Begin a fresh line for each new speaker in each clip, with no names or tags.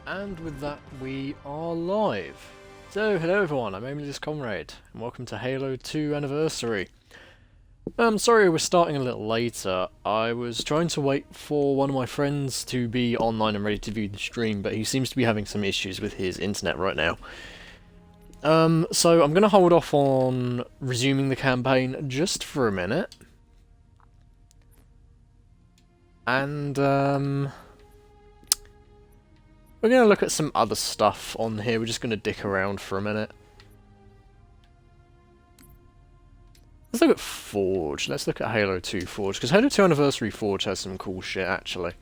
And with that, we are live. So, hello everyone, I'm AliasComrade, and welcome to Halo 2 Anniversary. Sorry we're starting a little later. I was trying to wait for one of my friends to be online and ready to view the stream, but he seems to be having some issues with his internet right now. So I'm going to hold off on resuming the campaign just for a minute. And, we're going to look at some other stuff on here. We're just going to dick around for a minute. Let's look at Forge. Let's look at Halo 2 Forge, because Halo 2 Anniversary Forge has some cool shit, actually.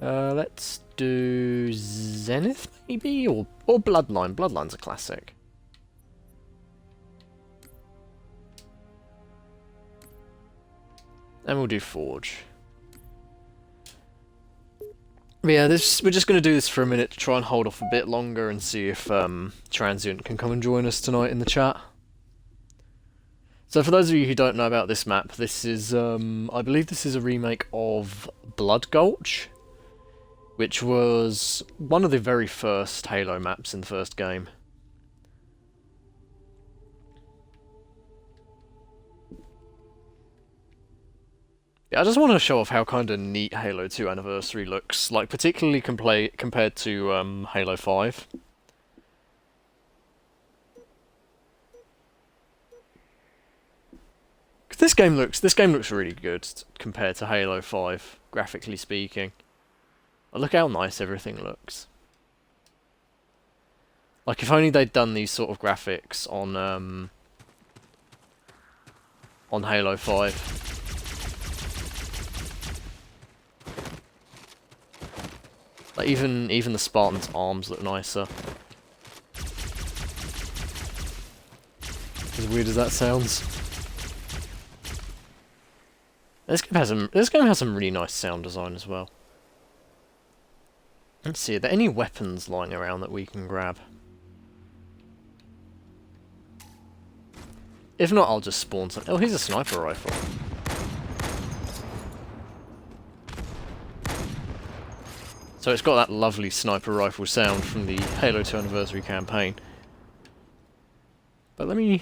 Let's do Zenith, maybe? Or Bloodline. Bloodline's a classic. And we'll do Forge. But yeah, we're just going to do this for a minute to try and hold off a bit longer and see if Transient can come and join us tonight in the chat. So for those of you who don't know about this map, this is, I believe this is a remake of Blood Gulch, which was one of the very first Halo maps in the first game. Yeah, I just want to show off how kind of neat Halo 2 Anniversary looks, like particularly compared to Halo 5. This game looks really good compared to Halo 5, graphically speaking. Oh, look how nice everything looks. Like if only they'd done these sort of graphics on Halo 5. Like even the Spartan's arms look nicer. As weird as that sounds. This game has some really nice sound design as well. Let's see, are there any weapons lying around that we can grab? If not, I'll just spawn some. Oh, here's a sniper rifle. So it's got that lovely sniper rifle sound from the Halo 2 Anniversary campaign. But let me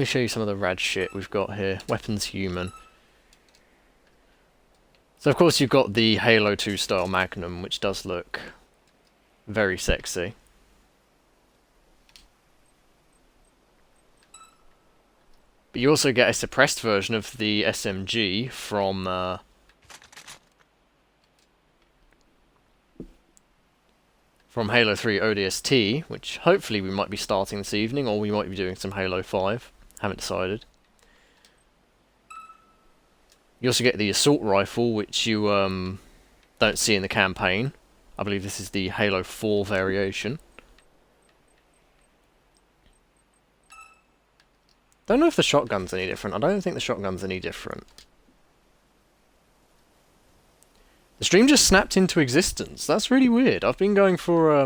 show you some of the rad shit we've got here. Weapons human. So of course you've got the Halo 2 style Magnum, which does look very sexy. But you also get a suppressed version of the SMG from Halo 3 ODST, which hopefully we might be starting this evening, or we might be doing some Halo 5. Haven't decided. You also get the assault rifle, which you don't see in the campaign. I believe this is the Halo 4 variation. Don't know if the shotgun's any different. I don't think the shotgun's any different. The stream just snapped into existence. That's really weird. I've been going for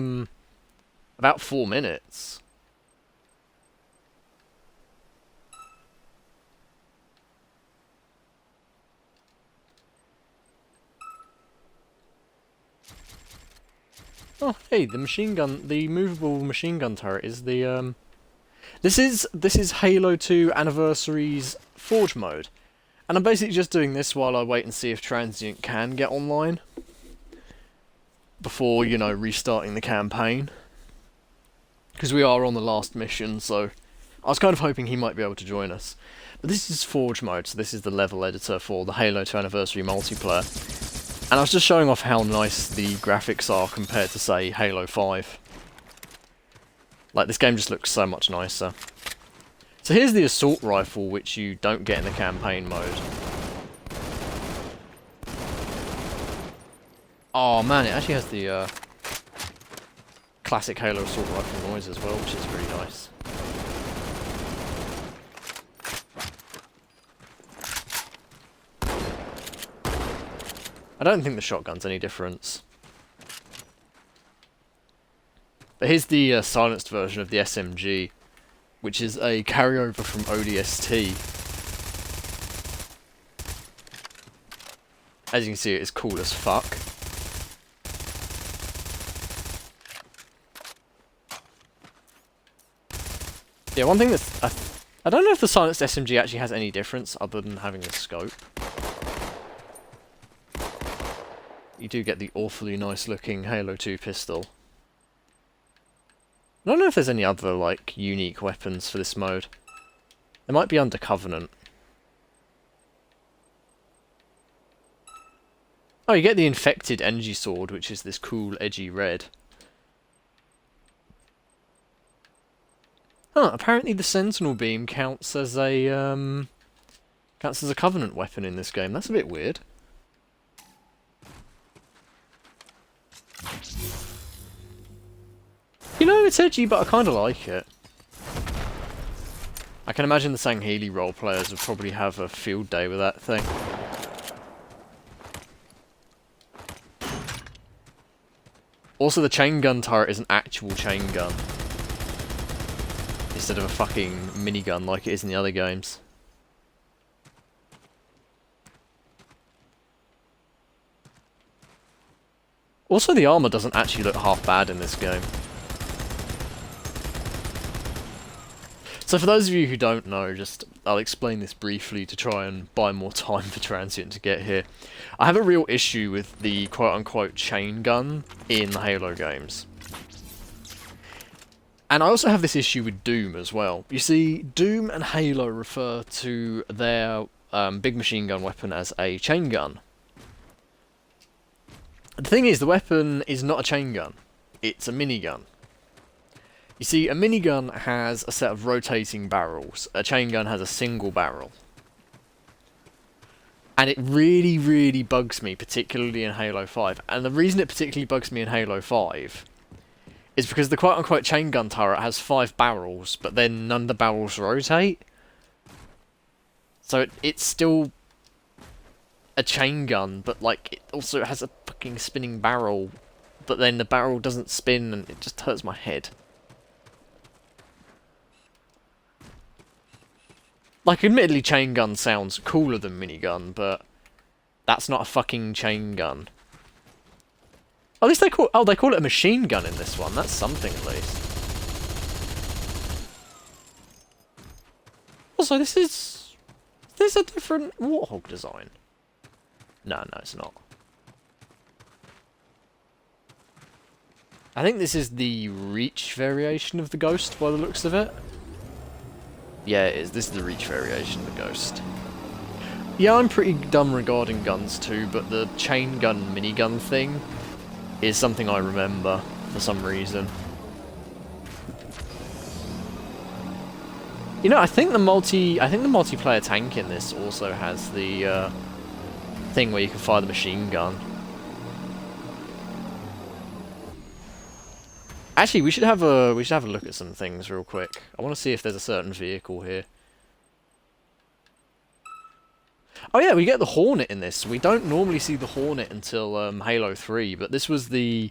about 4 minutes. Oh, hey, the machine gun, the movable machine gun turret is the This is Halo 2 Anniversary's Forge mode. And I'm basically just doing this while I wait and see if Transient can get online. Before, you know, restarting the campaign. Because we are on the last mission, so I was kind of hoping he might be able to join us. But this is Forge mode, so this is the level editor for the Halo 2 Anniversary multiplayer. And I was just showing off how nice the graphics are compared to, say, Halo 5. Like, this game just looks so much nicer. So here's the assault rifle, which you don't get in the campaign mode. Oh man, it actually has the classic Halo assault rifle noise as well, which is really nice. I don't think the shotgun's any difference. But here's the silenced version of the SMG, which is a carryover from ODST. As you can see, it is cool as fuck. Yeah, one thing that's... I don't know if the silenced SMG actually has any difference other than having a scope. You do get the awfully nice looking Halo 2 pistol. I don't know if there's any other, like, unique weapons for this mode. They might be under Covenant. Oh, you get the Infected Energy Sword, which is this cool, edgy red. Huh, apparently the Sentinel Beam counts as a Covenant weapon in this game. That's a bit weird. You know, it's edgy, but I kind of like it. I can imagine the Sangheili role players would probably have a field day with that thing. Also, the chain gun turret is an actual chain gun, instead of a fucking minigun like it is in the other games. Also, the armor doesn't actually look half bad in this game. So for those of you who don't know, I'll explain this briefly to try and buy more time for Transient to get here. I have a real issue with the quote-unquote chain gun in the Halo games. And I also have this issue with Doom as well. You see, Doom and Halo refer to their big machine gun weapon as a chain gun. The thing is, the weapon is not a chain gun. It's a minigun. You see, a minigun has a set of rotating barrels. A chain gun has a single barrel. And it really, really bugs me, particularly in Halo 5. And the reason it particularly bugs me in Halo 5 is because the quote-unquote chain gun turret has 5 barrels, but then none of the barrels rotate. So it's still a chain gun, but like it also has a fucking spinning barrel, but then the barrel doesn't spin, and it just hurts my head. Like, admittedly, chain gun sounds cooler than minigun, but that's not a fucking chain gun. At least they call it a machine gun in this one. That's something, at least. Also, this is a different Warthog design. No, it's not. I think this is the Reach variation of the Ghost, by the looks of it. Yeah, it is. This is the Reach variation of the Ghost. Yeah, I'm pretty dumb regarding guns too, but the chain gun minigun thing is something I remember for some reason. You know, I think the multiplayer tank in this also has the thing where you can fire the machine gun. Actually, we should have a look at some things real quick. I want to see if there's a certain vehicle here. Oh yeah, we get the Hornet in this. We don't normally see the Hornet until Halo 3, but this was the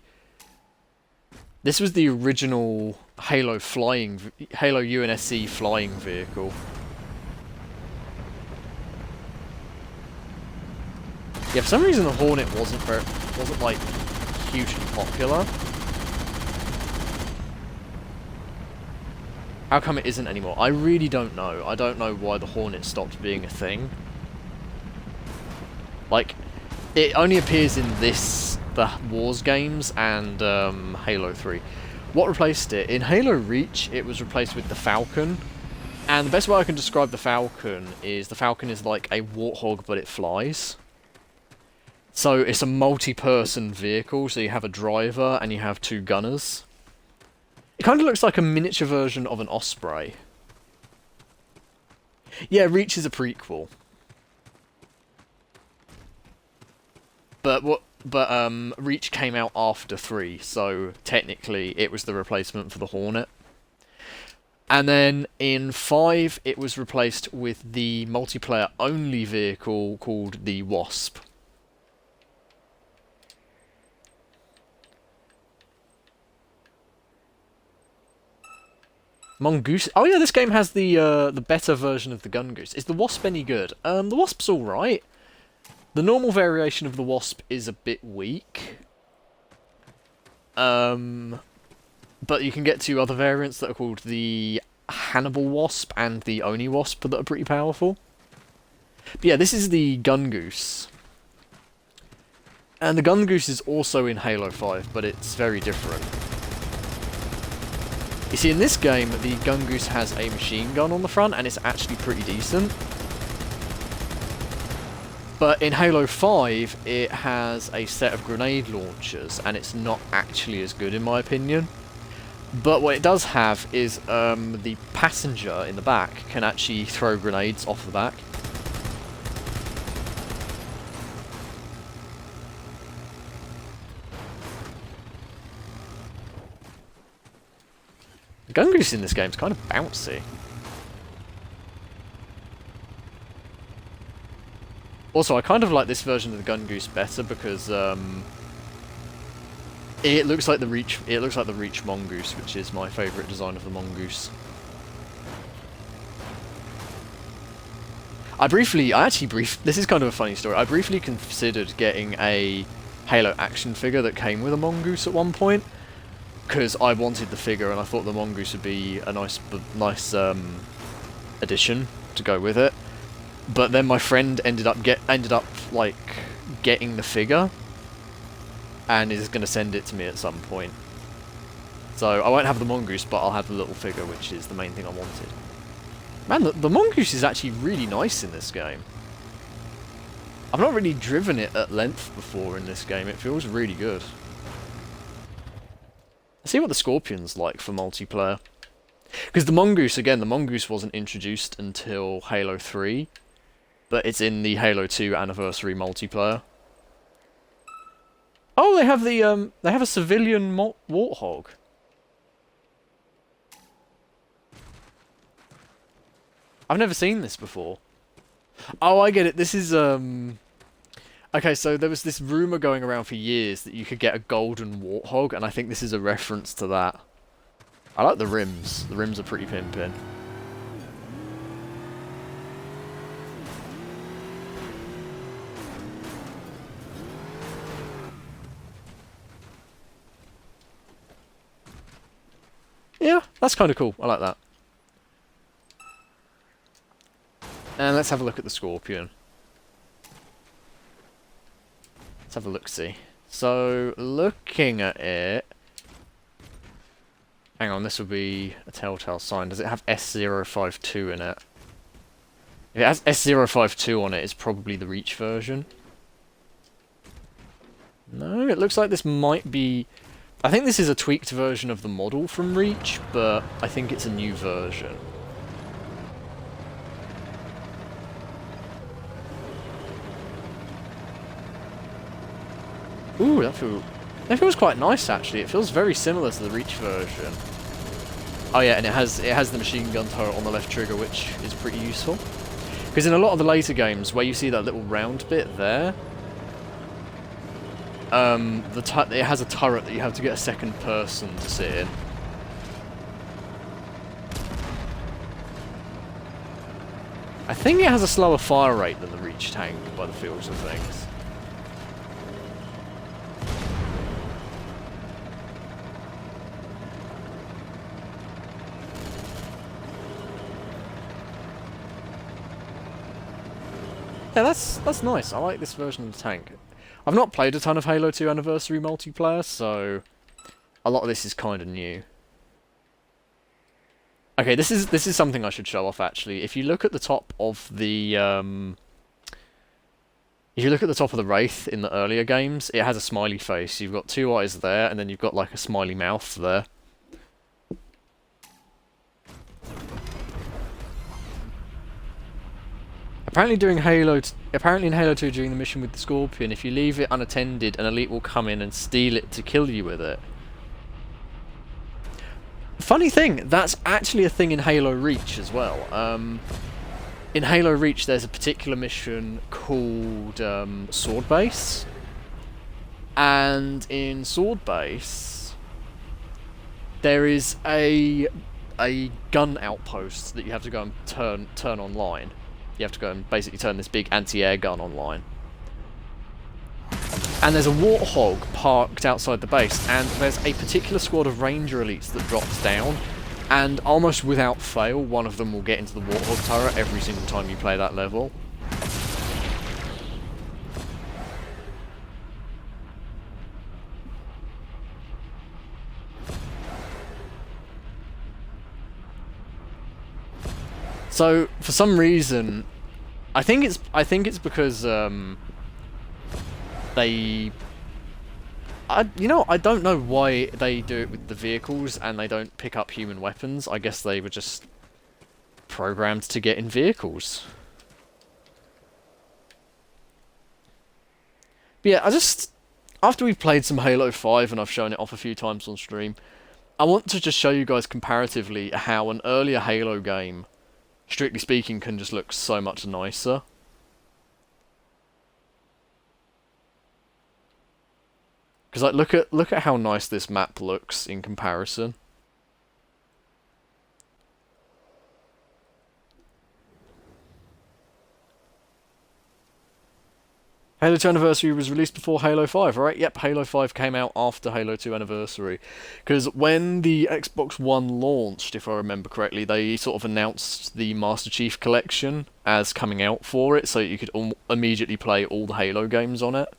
original Halo UNSC flying vehicle. Yeah, for some reason the Hornet wasn't like hugely popular. How come it isn't anymore? I really don't know. I don't know why the Hornet stopped being a thing. Like, it only appears in the Wars games and Halo 3. What replaced it? In Halo Reach, it was replaced with the Falcon. And the best way I can describe the Falcon is like a Warthog, but it flies. So it's a multi-person vehicle, so you have a driver and you have 2 gunners. It kind of looks like a miniature version of an Osprey. Yeah, Reach is a prequel. But Reach came out after 3, so technically it was the replacement for the Hornet. And then in 5, it was replaced with the multiplayer-only vehicle called the Wasp. Mongoose. Oh yeah, this game has the better version of the Gun Goose. Is the Wasp any good? The Wasp's alright. The normal variation of the Wasp is a bit weak. But you can get two other variants that are called the Hannibal Wasp and the Oni Wasp that are pretty powerful. But yeah, this is the Gun Goose. And the Gun Goose is also in Halo 5, but it's very different. You see, in this game, the Gun Goose has a machine gun on the front, and it's actually pretty decent. But in Halo 5, it has a set of grenade launchers, and it's not actually as good in my opinion. But what it does have is the passenger in the back can actually throw grenades off the back. The Gun Goose in this game is kind of bouncy. Also, I kind of like this version of the Gun Goose better because it looks like the Reach. It looks like the Reach Mongoose, which is my favourite design of the Mongoose. This is kind of a funny story. I briefly considered getting a Halo action figure that came with a Mongoose at one point, because I wanted the figure and I thought the Mongoose would be a nice addition to go with it. But then my friend ended up getting the figure and is going to send it to me at some point. So I won't have the Mongoose, but I'll have the little figure, which is the main thing I wanted. Man, the Mongoose is actually really nice in this game. I've not really driven it at length before in this game. It feels really good. Let's see what the Scorpion's like for multiplayer. Because the Mongoose wasn't introduced until Halo 3. But it's in the Halo 2 Anniversary multiplayer. Oh, they have a civilian warthog. I've never seen this before. Oh, I get it. This is okay, so there was this rumor going around for years that you could get a golden warthog, and I think this is a reference to that. I like the rims. The rims are pretty pimpin'. Yeah, that's kind of cool. I like that. And let's have a look at the Scorpion. Let's have a look-see. So, looking at it... Hang on, this will be a telltale sign. Does it have S052 in it? If it has S052 on it, it's probably the Reach version. No, it looks like this might be... I think this is a tweaked version of the model from Reach, but I think it's a new version. Ooh, that feels quite nice actually. It feels very similar to the Reach version. Oh yeah, and it has the machine gun turret on the left trigger, which is pretty useful. Because in a lot of the later games, where you see that little round bit there, it has a turret that you have to get a second person to sit in. I think it has a slower fire rate than the Reach tank, by the feels of things. Yeah, that's nice. I like this version of the tank. I've not played a ton of Halo 2 Anniversary multiplayer, so a lot of this is kind of new. Okay, this is something I should show off actually. If you look at the top of the Wraith in the earlier games, it has a smiley face. You've got two eyes there, and then you've got like a smiley mouth there. Apparently in Halo 2 during the mission with the Scorpion, if you leave it unattended, an elite will come in and steal it to kill you with it. Funny thing, that's actually a thing in Halo Reach as well. In Halo Reach there's a particular mission called Sword Base. And in Sword Base there is a gun outpost that you have to go and turn online. You have to go and basically turn this big anti-air gun online. And there's a Warthog parked outside the base, and there's a particular squad of Ranger Elites that drops down, and almost without fail, one of them will get into the Warthog turret every single time you play that level. So, for some reason, I think it's because, they... I don't know why they do it with the vehicles and they don't pick up human weapons. I guess they were just programmed to get in vehicles. But yeah, after we've played some Halo 5 and I've shown it off a few times on stream, I want to just show you guys comparatively how an earlier Halo game, strictly speaking, can just look so much nicer. Because like, look at how nice this map looks in comparison. Halo 2 Anniversary was released before Halo 5, right? Yep, Halo 5 came out after Halo 2 Anniversary. Because when the Xbox One launched, if I remember correctly, they sort of announced the Master Chief Collection as coming out for it, so you could immediately play all the Halo games on it.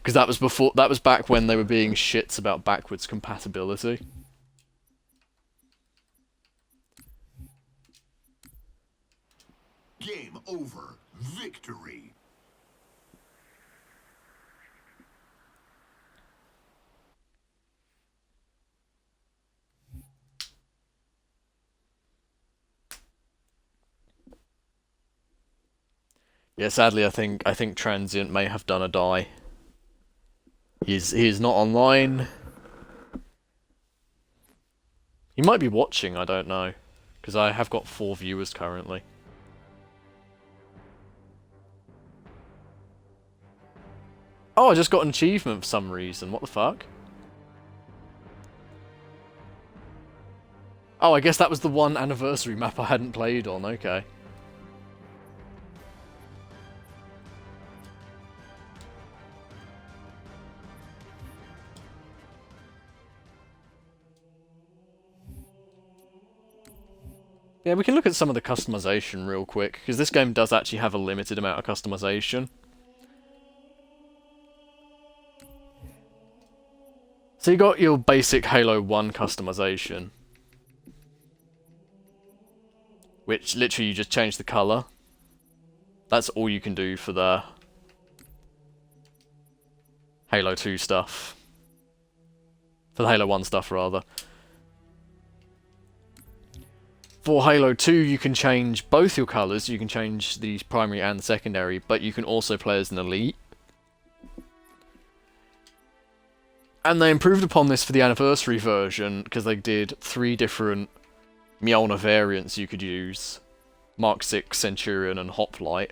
Because that was back when they were being shits about backwards compatibility.
Game over. Victory.
Yeah, sadly, I think Transient may have done a die. He is not online. He might be watching, I don't know. Because I have got 4 viewers currently. Oh, I just got an achievement for some reason. What the fuck? Oh, I guess that was the one anniversary map I hadn't played on. Okay. Yeah, we can look at some of the customization real quick, because this game does actually have a limited amount of customization. So you got your basic Halo 1 customization, which literally you just change the colour. That's all you can do for the Halo 2 stuff. For the Halo 1 stuff, rather. For Halo 2, you can change both your colours. You can change the primary and the secondary, but you can also play as an elite. And they improved upon this for the anniversary version, because they did 3 different Mjolnir variants you could use. Mark 6, Centurion, and Hoplite.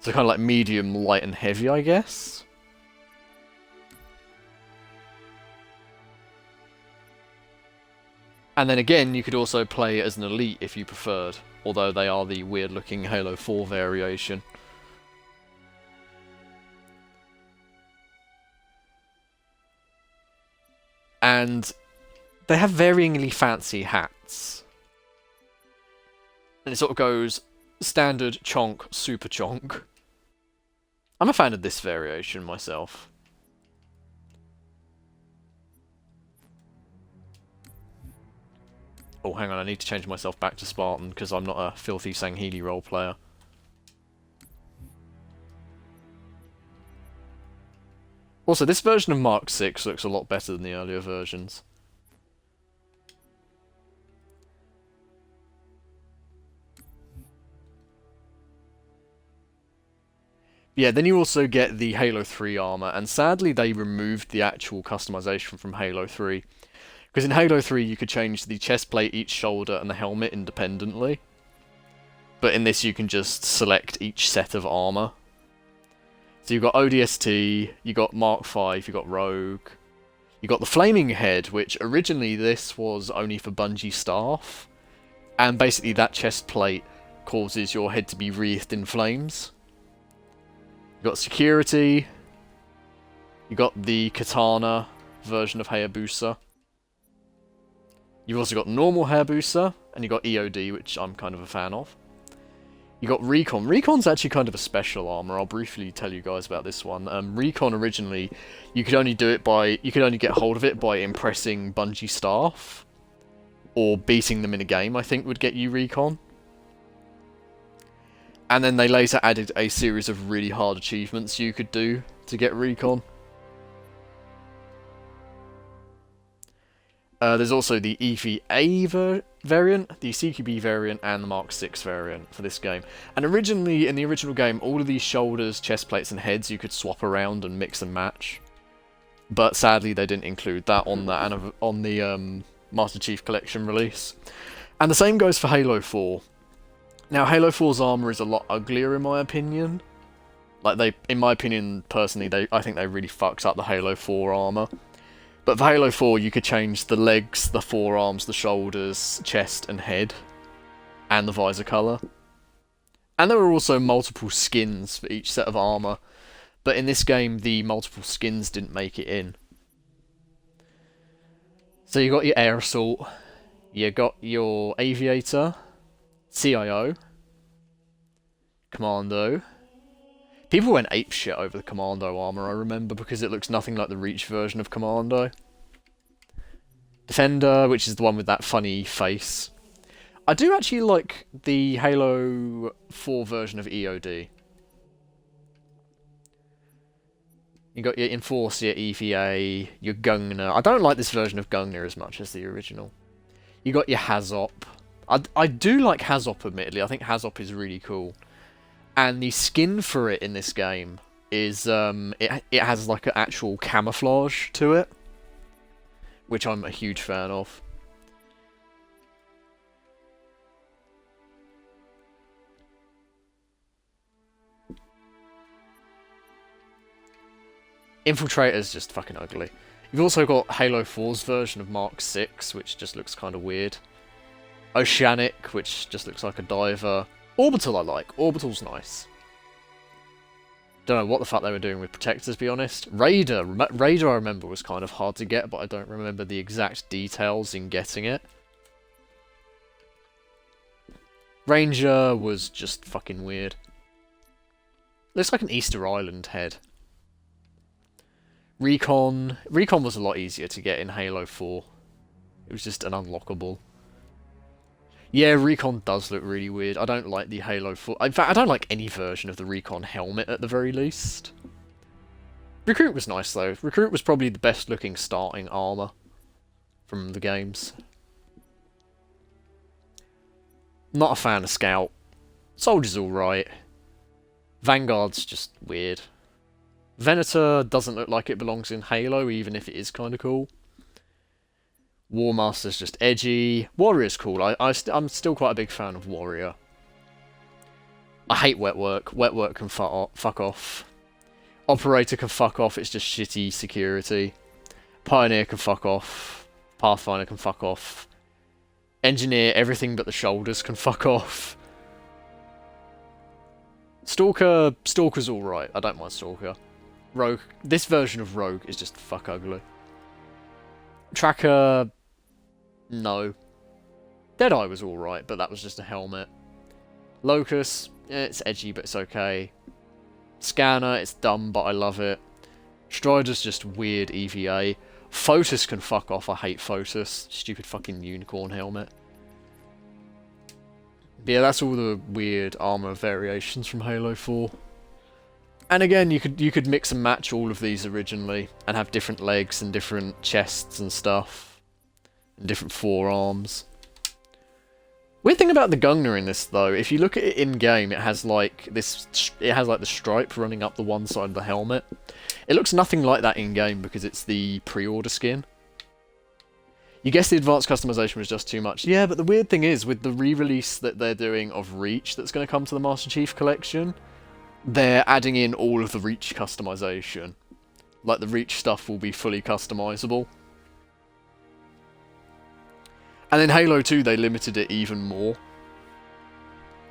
So kind of like medium, light, and heavy, I guess? And then again, you could also play as an elite if you preferred, although they are the weird-looking Halo 4 variation. And they have varyingly fancy hats. And it sort of goes standard, chonk, super chonk. I'm a fan of this variation myself. Oh, hang on, I need to change myself back to Spartan, because I'm not a filthy Sangheli role player. Also, this version of Mark 6 looks a lot better than the earlier versions. Yeah, then you also get the Halo 3 armor, and sadly they removed the actual customization from Halo 3. Because in Halo 3 you could change the chest plate, each shoulder, and the helmet independently. But in this you can just select each set of armor. So you've got ODST, you got Mark 5, you got Rogue, you got the Flaming Head, which originally this was only for Bungie staff. And basically that chest plate causes your head to be wreathed in flames. You got security. You got the katana version of Hayabusa. You've also got normal Hayabusa, and you got EOD, which I'm kind of a fan of. You got Recon. Recon's actually kind of a special armor. I'll briefly tell you guys about this one. Recon originally, you could only get hold of it by impressing Bungie staff, or beating them in a game, I think would get you Recon. And then they later added a series of really hard achievements you could do to get Recon. There's also the EVA variant, the CQB variant, and the Mark 6 variant for this game. And originally, in the original game, all of these shoulders, chest plates, and heads you could swap around and mix and match. But sadly, they didn't include that on the Master Chief Collection release. And the same goes for Halo 4. Now, Halo 4's armor is a lot uglier in my opinion. Like, in my opinion, personally, I think they really fucked up the Halo 4 armor. But for Halo 4, you could change the legs, the forearms, the shoulders, chest, and head, and the visor colour. And there were also multiple skins for each set of armour, but in this game, the multiple skins didn't make it in. So you got your Air Assault, you got your Aviator, CIO, Commando. People went apeshit over the Commando armour, I remember, because it looks nothing like the Reach version of Commando. Defender, which is the one with that funny face. I do actually like the Halo 4 version of EOD. You got your Enforcer, your EVA, your Gungnir. I don't like this version of Gungnir as much as the original. You got your Hazop. I do like Hazop, admittedly. I think Hazop is really cool. And the skin for it in this game is, it has like an actual camouflage to it, which I'm a huge fan of. Infiltrator's just fucking ugly. You've also got Halo 4's version of Mark 6, which just looks kind of weird. Oceanic, which just looks like a diver. Orbital I like. Orbital's nice. Don't know what the fuck they were doing with Protectors, to be honest. Raider I remember was kind of hard to get, but I don't remember the exact details in getting it. Ranger was just fucking weird. Looks like an Easter Island head. Recon was a lot easier to get in Halo 4. It was just an unlockable. Yeah, Recon does look really weird. I don't like the Halo 4... In fact, I don't like any version of the Recon helmet, at the very least. Recruit was nice, though. Recruit was probably the best-looking starting armour from the games. Not a fan of Scout. Soldier's alright. Vanguard's just weird. Venator doesn't look like it belongs in Halo, even if it is kind of cool. War Master's just edgy. Warrior's cool. I'm still quite a big fan of Warrior. I hate Wet Work. Wet Work can fuck off. Operator can fuck off. It's just shitty security. Pioneer can fuck off. Pathfinder can fuck off. Engineer, everything but the shoulders can fuck off. Stalker's alright. I don't mind Stalker. Rogue. This version of Rogue is just fuck ugly. Tracker... no. Deadeye was alright, but that was just a helmet. Locust, it's edgy, but it's okay. Scanner, it's dumb, but I love it. Strider's just weird EVA. Photus can fuck off, I hate Photus. Stupid fucking unicorn helmet. But yeah, that's all the weird armor variations from Halo 4. And again, you could mix and match all of these originally, and have different legs and different chests and stuff, and different forearms. Weird thing about the Gungnir in this, though, if you look at it in game, it has like this. It has like the stripe running up the one side of the helmet. It looks nothing like that in game because it's the pre-order skin. You guess the advanced customization was just too much. Yeah, but the weird thing is, with the re-release that they're doing of Reach that's going to come to the Master Chief Collection, they're adding in all of the Reach customization. Like, the Reach stuff will be fully customizable. And in Halo 2, they limited it even more.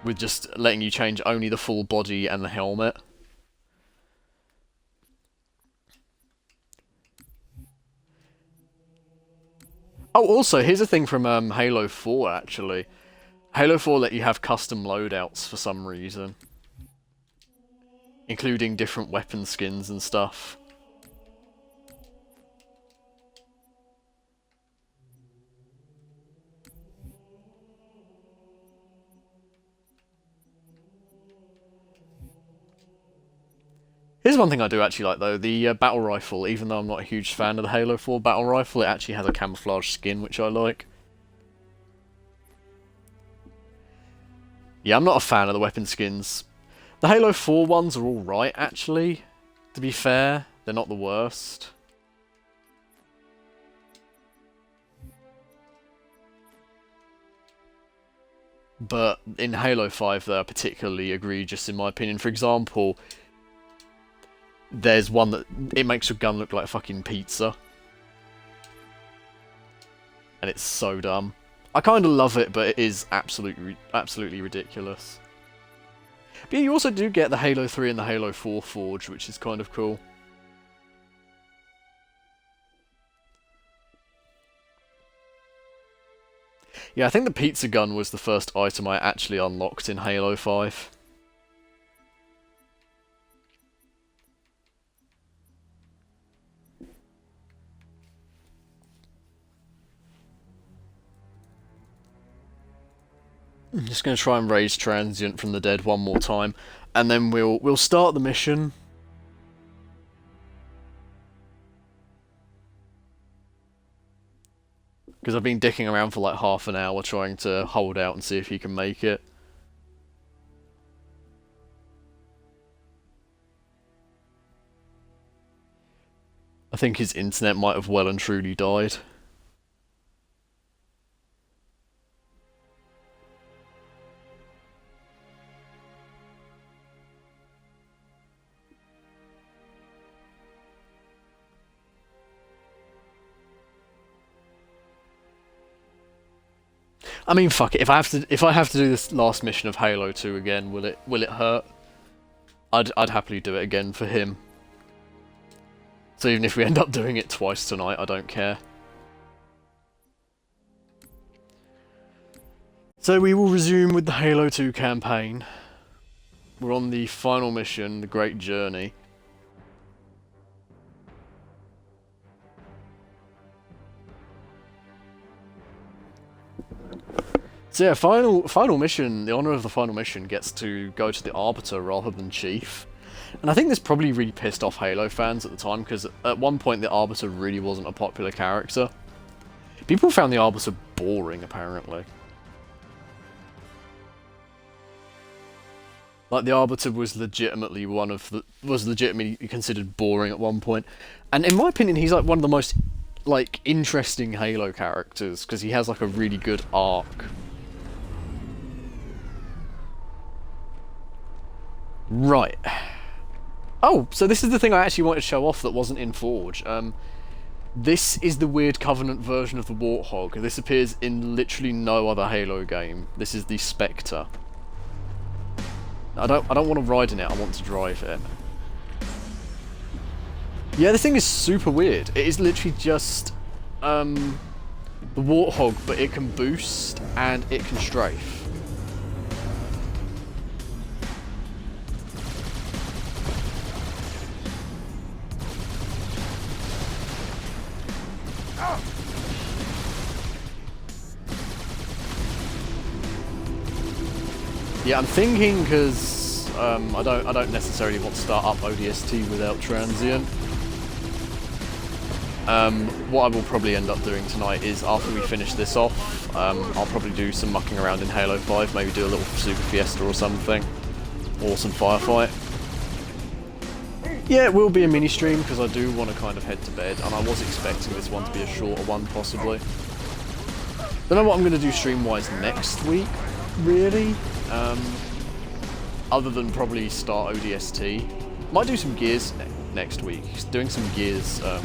with just letting you change only the full body and the helmet. Oh, also, here's a thing from Halo 4, actually. Halo 4 let you have custom loadouts for some reason. Including different weapon skins and stuff. Here's one thing I do actually like, though. The battle rifle, even though I'm not a huge fan of the Halo 4 battle rifle, it actually has a camouflage skin, which I like. Yeah, I'm not a fan of the weapon skins. The Halo 4 ones are alright, actually. To be fair, they're not the worst. But in Halo 5, they're particularly egregious, in my opinion. For example, there's one that it makes your gun look like a fucking pizza. And it's so dumb. I kind of love it, but it is absolutely ridiculous. But yeah, you also do get the Halo 3 and the Halo 4 Forge, which is kind of cool. Yeah, I think the pizza gun was the first item I actually unlocked in Halo 5. I'm just going to try and raise Transient from the dead one more time, and then we'll start the mission. Because I've been dicking around for like half an hour trying to hold out and see if he can make it. I think his internet might have well and truly died. I mean, fuck it. If I have to do this last mission of Halo 2 again, will it hurt? I'd happily do it again for him. So even if we end up doing it twice tonight, I don't care. So we will resume with the Halo 2 campaign. We're on the final mission, the Great Journey. So yeah, final mission, the honour of the final mission gets to go to the Arbiter rather than Chief. And I think this probably really pissed off Halo fans at the time, because at one point the Arbiter really wasn't a popular character. People found the Arbiter boring, apparently. Like, the Arbiter was legitimately legitimately considered boring at one point. And in my opinion, he's like one of the most, like, interesting Halo characters, because he has like a really good arc. Right. Oh, so this is the thing I actually wanted to show off that wasn't in Forge. This is the weird Covenant version of the Warthog. This appears in literally no other Halo game. This is the Spectre. I don't want to ride in it, I want to drive it. Yeah, this thing is super weird. It is literally just the Warthog, but it can boost and it can strafe. Yeah, I'm thinking, because I don't necessarily want to start up ODST without Transient. What I will probably end up doing tonight is, after we finish this off, I'll probably do some mucking around in Halo 5, maybe do a little Super Fiesta or something, or some Firefight. Yeah, it will be a mini stream, because I do want to kind of head to bed, and I was expecting this one to be a shorter one, possibly. Don't know what I'm going to do stream-wise next week, really. Other than probably start ODST. Might do some Gears next week. Doing some Gears 4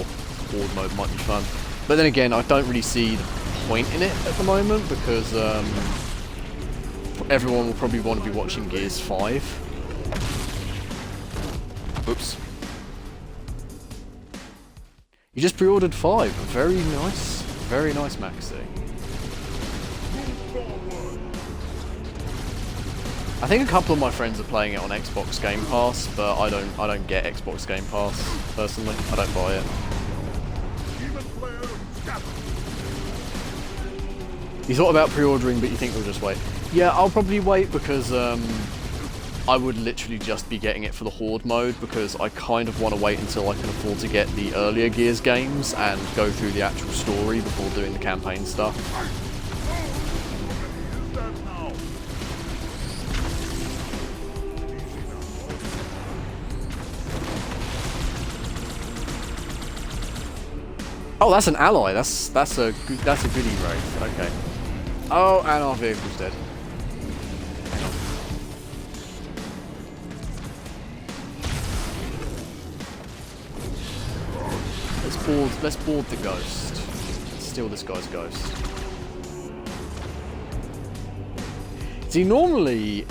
Horde mode might be fun. But then again, I don't really see the point in it at the moment, because everyone will probably want to be watching Gears 5. Oops. You just pre-ordered 5. Very nice. Very nice, Maxi. I think a couple of my friends are playing it on Xbox Game Pass, but I don't get Xbox Game Pass personally. I don't buy it. You thought about pre-ordering, but you think we'll just wait. Yeah, I'll probably wait because I would literally just be getting it for the Horde mode, because I kind of want to wait until I can afford to get the earlier Gears games and go through the actual story before doing the campaign stuff. Oh, that's an ally. That's a goodie wraith. Okay. Oh, and our vehicle's dead. Hang on. Let's board the ghost. Let's steal this guy's ghost. See, normally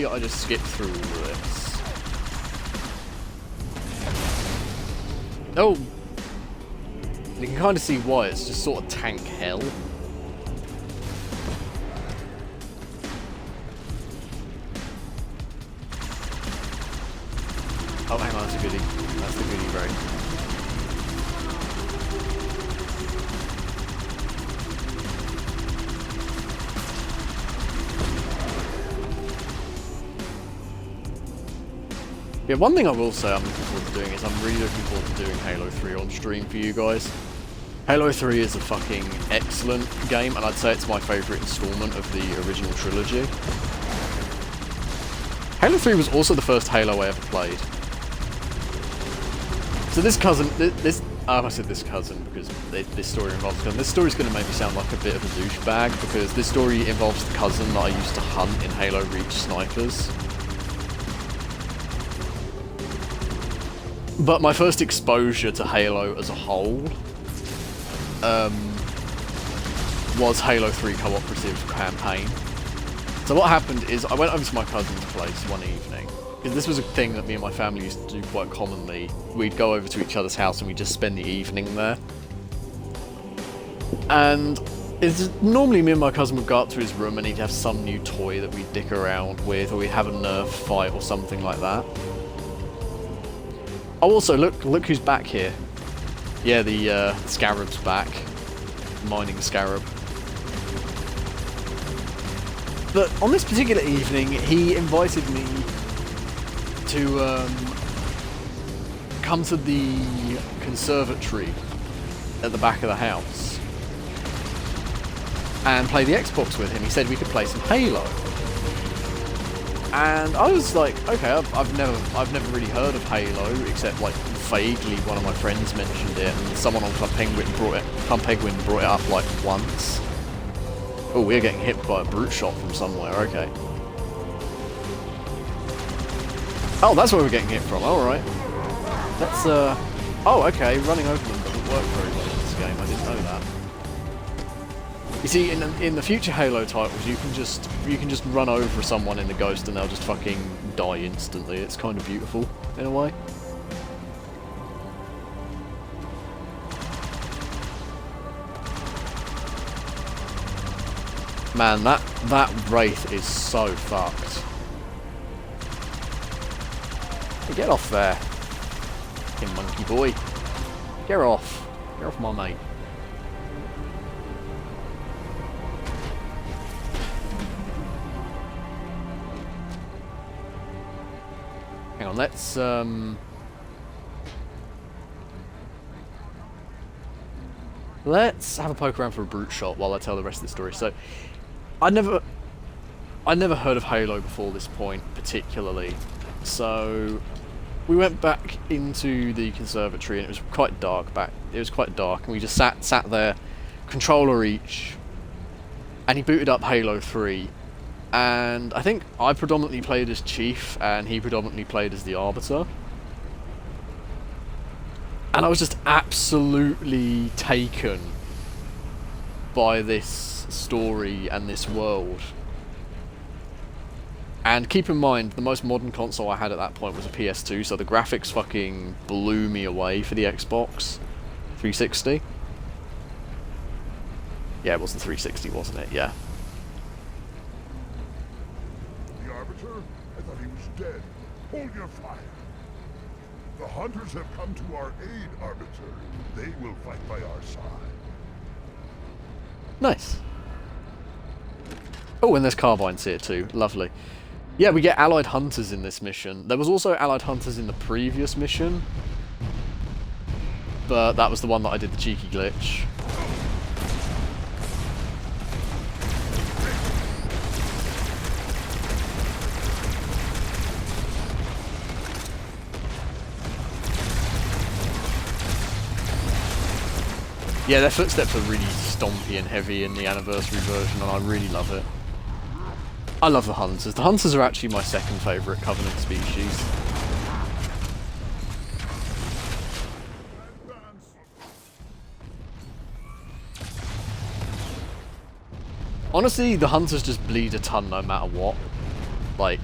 I just skip through all of this. Oh. You can kind of see why, it's just sort of tank hell. Oh, hang on, that's a goodie. That's the goodie right. Yeah, one thing I will say I'm looking forward to doing is I'm really looking forward to doing Halo 3 on stream for you guys. Halo 3 is a fucking excellent game, and I'd say it's my favourite installment of the original trilogy. Halo 3 was also the first Halo I ever played. So this cousin, I said this cousin because this story involves cousin. This story's going to make me sound like a bit of a douchebag, because this story involves the cousin that I used to hunt in Halo Reach snipers. But my first exposure to Halo as a whole was Halo 3 cooperative campaign. So what happened is I went over to my cousin's place one evening, because this was a thing that me and my family used to do quite commonly. We'd go over to each other's house and we'd just spend the evening there. And it's normally me and my cousin would go up to his room and he'd have some new toy that we'd dick around with, or we'd have a Nerf fight or something like that. Oh, also, look who's back here. Yeah, the Scarab's back. Mining Scarab. But on this particular evening, he invited me to come to the conservatory at the back of the house and play the Xbox with him. He said we could play some Halo. And I was like, okay, I've never really heard of Halo, except like vaguely one of my friends mentioned it, and someone on Club Penguin brought it up like once. Oh, we're getting hit by a brute shot from somewhere. Okay. Oh, that's where we're getting hit from. All right. Let's oh, okay. Running over them doesn't work very well in this game. I didn't know that. You see, in the future Halo titles, you can just run over someone in the Ghost and they'll just fucking die instantly. It's kind of beautiful in a way. Man, that Wraith is so fucked. Hey, get off there, fucking monkey boy. Get off. Get off my mate. Hang on, let's have a poke around for a brute shot while I tell the rest of the story. So, I'd never heard of Halo before this point, particularly. So, we went back into the conservatory, and it was quite dark and we just sat there, controller each, and he booted up Halo 3. And I think I predominantly played as Chief, and he predominantly played as the Arbiter. And I was just absolutely taken by this story and this world. And keep in mind, the most modern console I had at that point was a PS2, so the graphics fucking blew me away for the Xbox 360. Yeah, it was the 360, wasn't it? Yeah.
The Arbiter? I thought he was dead. Hold your fire. The Hunters have come to our aid, Arbiter. They will fight by our side.
Nice. Oh, and there's Carbines here too. Lovely. Yeah, we get Allied Hunters in this mission. There was also Allied Hunters in the previous mission, but that was the one that I did the cheeky glitch. Yeah, their footsteps are really stompy and heavy in the anniversary version, and I really love it. I love the Hunters. The Hunters are actually my second favourite Covenant species. Honestly, the Hunters just bleed a ton no matter what. Like,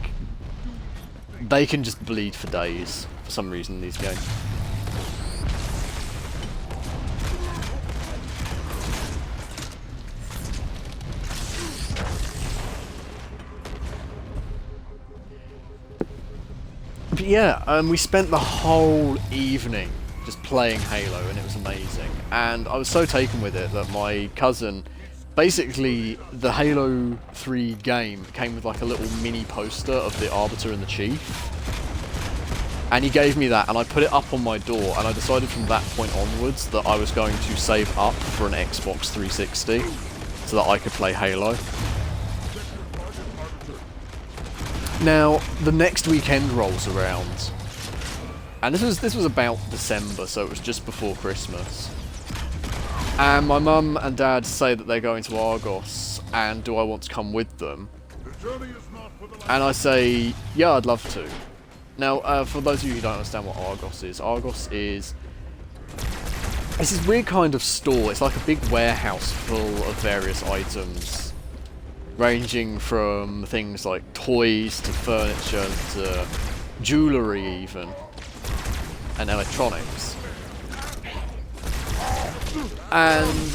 they can just bleed for days, for some reason, in these games. But yeah, we spent the whole evening just playing Halo, and it was amazing. And I was so taken with it that my cousin, basically, the Halo 3 game came with like a little mini poster of the Arbiter and the Chief. And he gave me that, and I put it up on my door, and I decided from that point onwards that I was going to save up for an Xbox 360 so that I could play Halo. Now, the next weekend rolls around, and this was about December, so it was just before Christmas. And my mum and dad say that they're going to Argos, and do I want to come with them? And I say, yeah, I'd love to. Now, for those of you who don't understand what Argos is it's this weird kind of store. It's like a big warehouse full of various items, ranging from things like toys to furniture to jewellery even, and electronics. And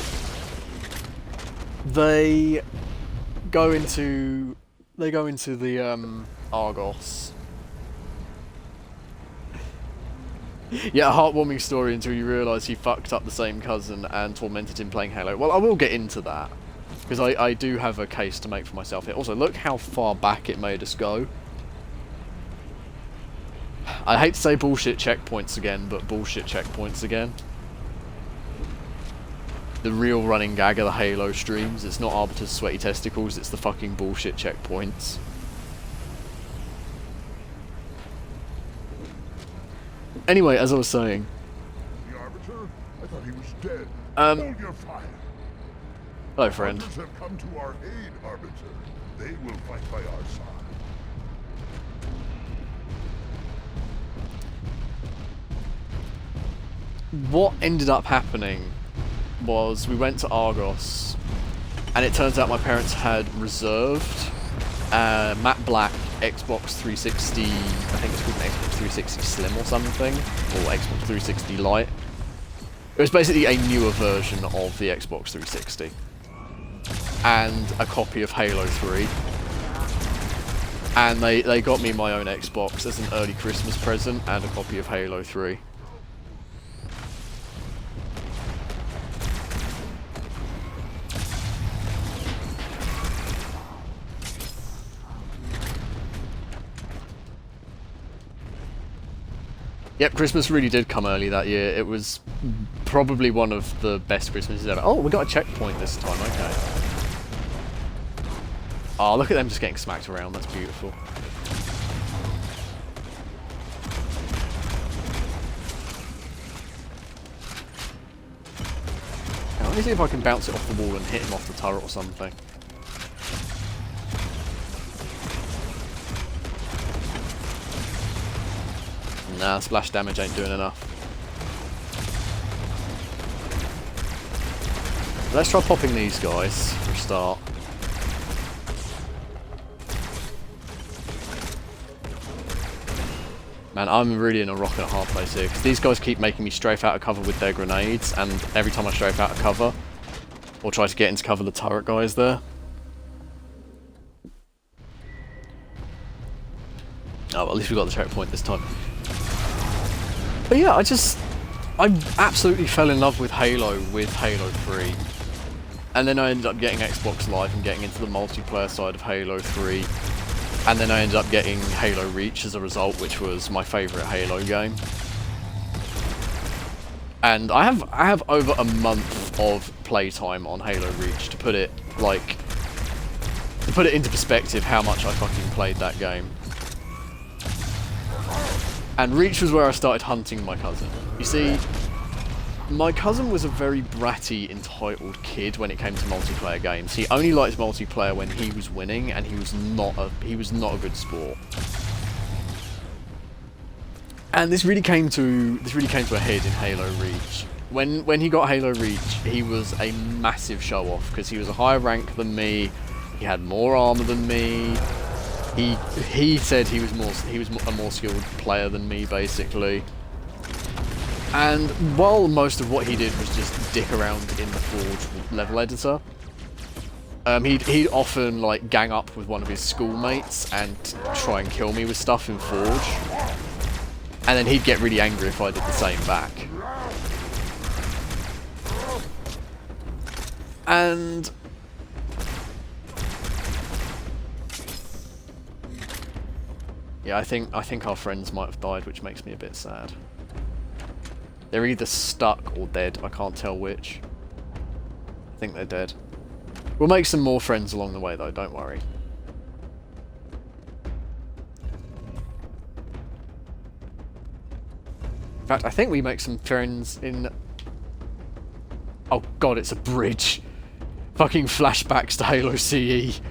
they go into the Argos. Yeah, a heartwarming story until you realise he fucked up the same cousin and tormented him playing Halo. Well, I will get into that, because I do have a case to make for myself here. Also, look how far back it made us go. I hate to say bullshit checkpoints again, but bullshit checkpoints again. The real running gag of the Halo streams, it's not Arbiter's sweaty testicles, it's the fucking bullshit checkpoints. Anyway, as I was saying...
The Arbiter? I thought he was dead. Hold your fire.
Hello, friend.
Hunters have come to our aid, Arbiter. They will fight by our side.
What ended up happening was we went to Argos, and it turns out my parents had reserved matte black Xbox 360, I think it's called an Xbox 360 Slim or something, or Xbox 360 Lite. It was basically a newer version of the Xbox 360, and a copy of Halo 3. And they got me my own Xbox as an early Christmas present, and a copy of Halo 3. Yep, Christmas really did come early that year. It was probably one of the best Christmases ever. Oh, we got a checkpoint this time, okay. Oh, look at them just getting smacked around, that's beautiful. Now, let me see if I can bounce it off the wall and hit him off the turret or something. Nah, splash damage ain't doing enough. Let's try popping these guys for a start. Man, I'm really in a rock and a hard place here, because these guys keep making me strafe out of cover with their grenades, and every time I strafe out of cover, or try to get into cover, the turret guy is there. Oh, well, at least we got the checkpoint this time. But yeah, I absolutely fell in love with Halo 3. And then I ended up getting Xbox Live and getting into the multiplayer side of Halo 3. And then I ended up getting Halo Reach as a result, which was my favourite Halo game. And I have over a month of playtime on Halo Reach to put it into perspective how much I fucking played that game. And Reach was where I started hunting my cousin. You see, my cousin was a very bratty, entitled kid when it came to multiplayer games. He only liked multiplayer when he was winning, and he was not a good sport. And this really came to a head in Halo Reach. When he got Halo Reach, he was a massive show off because he was a higher rank than me. He had more armor than me. He said he was a more skilled player than me, basically. And while most of what he did was just dick around in the Forge level editor, he'd often like gang up with one of his schoolmates and try and kill me with stuff in Forge. And then he'd get really angry if I did the same back. And yeah, I think our friends might have died, which makes me a bit sad. They're either stuck or dead. I can't tell which. I think they're dead. We'll make some more friends along the way, though. Don't worry. In fact, I think we make some friends in... Oh god, it's a bridge. Fucking flashbacks to Halo CE.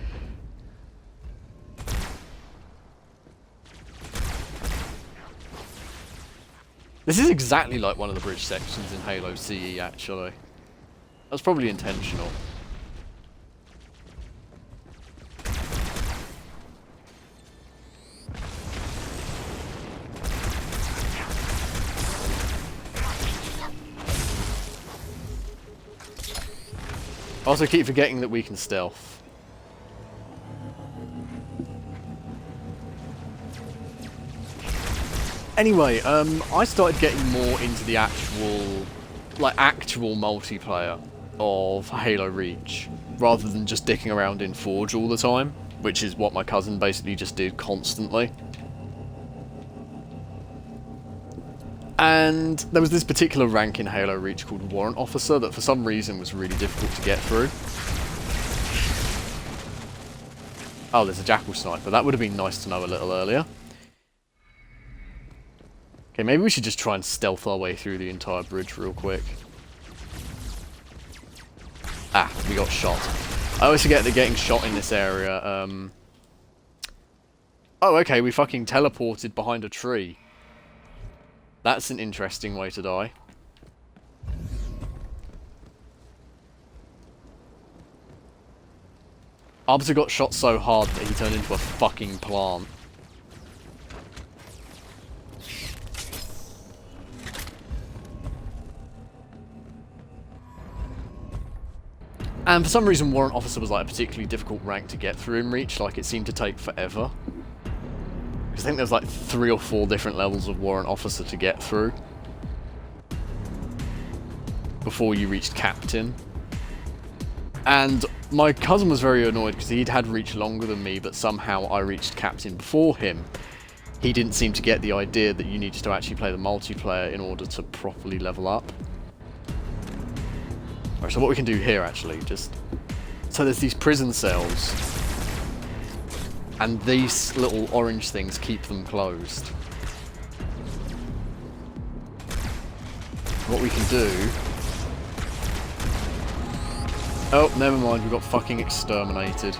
This is exactly like one of the bridge sections in Halo CE, actually. That's probably intentional. I also keep forgetting that we can stealth. Anyway, I started getting more into the actual multiplayer of Halo Reach, rather than just dicking around in Forge all the time, which is what my cousin basically just did constantly. And there was this particular rank in Halo Reach called Warrant Officer that for some reason was really difficult to get through. Oh, there's a Jackal Sniper. That would have been nice to know a little earlier. Okay, maybe we should just try and stealth our way through the entire bridge real quick. Ah, we got shot. I always forget that getting shot in this area, Oh, okay, we fucking teleported behind a tree. That's an interesting way to die. Arbiter got shot so hard that he turned into a fucking plant. And for some reason, Warrant Officer was like a particularly difficult rank to get through in Reach. Like, it seemed to take forever. Because I think there's like 3 or 4 different levels of Warrant Officer to get through before you reached Captain. And my cousin was very annoyed because he'd had Reach longer than me, but somehow I reached Captain before him. He didn't seem to get the idea that you needed to actually play the multiplayer in order to properly level up. Alright, so what we can do here, actually, so there's these prison cells, and these little orange things keep them closed. What we can do... Oh, never mind, we got fucking exterminated.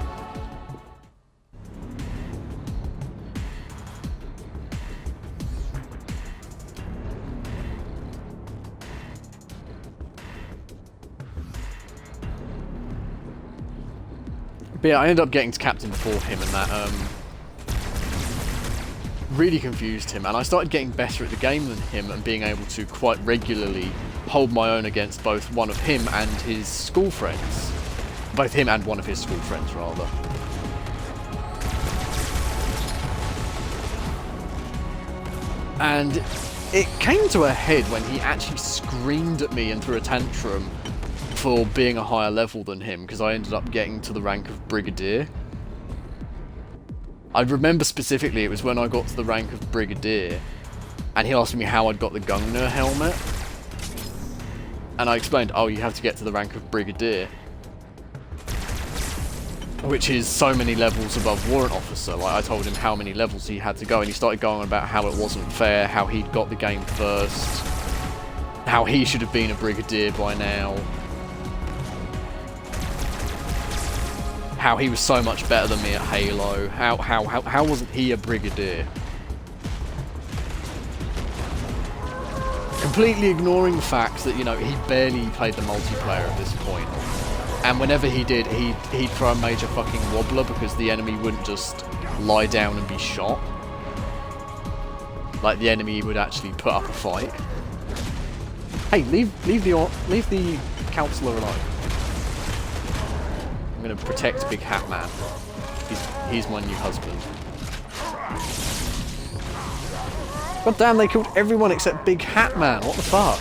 But yeah, I ended up getting to Captain before him, and really confused him, and I started getting better at the game than him and being able to quite regularly hold my own against both one of him and his school friends. Both him and one of his school friends, rather. And it came to a head when he actually screamed at me and threw a tantrum for being a higher level than him, because I ended up getting to the rank of Brigadier. I remember specifically it was when I got to the rank of Brigadier, and he asked me how I'd got the Gungnir helmet. And I explained, oh, you have to get to the rank of Brigadier, which is so many levels above Warrant Officer. Like, I told him how many levels he had to go, and he started going on about how it wasn't fair, how he'd got the game first, how he should have been a Brigadier by now, how he was so much better than me at Halo, how wasn't he a Brigadier? Completely ignoring the fact that, you know, he barely played the multiplayer at this point. And whenever he did, he'd throw a major fucking wobbler because the enemy wouldn't just lie down and be shot. Like, the enemy would actually put up a fight. Hey, leave the councillor alone. I'm gonna protect Big Hat Man. He's my new husband. God damn, they killed everyone except Big Hat Man. What the fuck?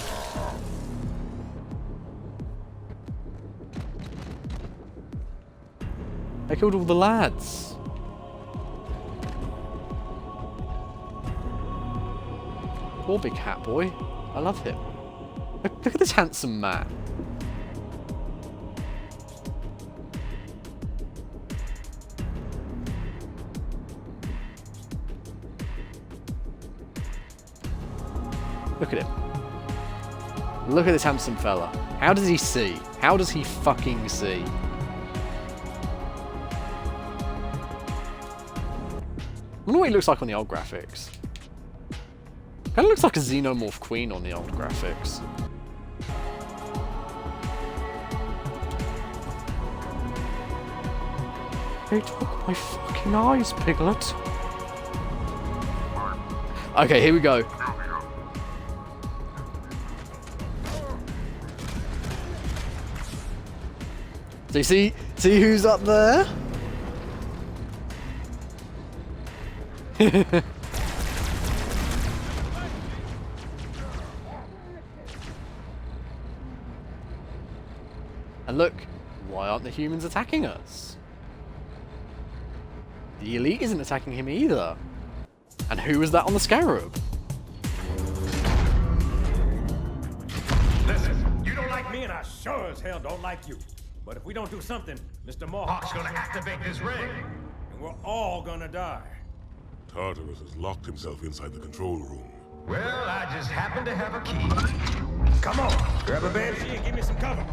They killed all the lads. Poor Big Hat Boy. I love him. Look at this handsome man. Look at him. Look at this handsome fella. How does he see? How does he fucking see? I wonder what he looks like on the old graphics. Kinda looks like a Xenomorph Queen on the old graphics. They took my fucking eyes, Piglet. Okay, here we go. So you see who's up there? And look, why aren't the humans attacking us? The elite isn't attacking him either. And who was that on the Scarab?
Listen, you don't like me and I sure as hell don't like you. But if we don't do something, Mr. Mohawk's gonna activate this ring. And we're all gonna die.
Tartarus has locked himself inside the control room.
Well, I just happen to have a key. Come on, grab a banshee and give me some cover.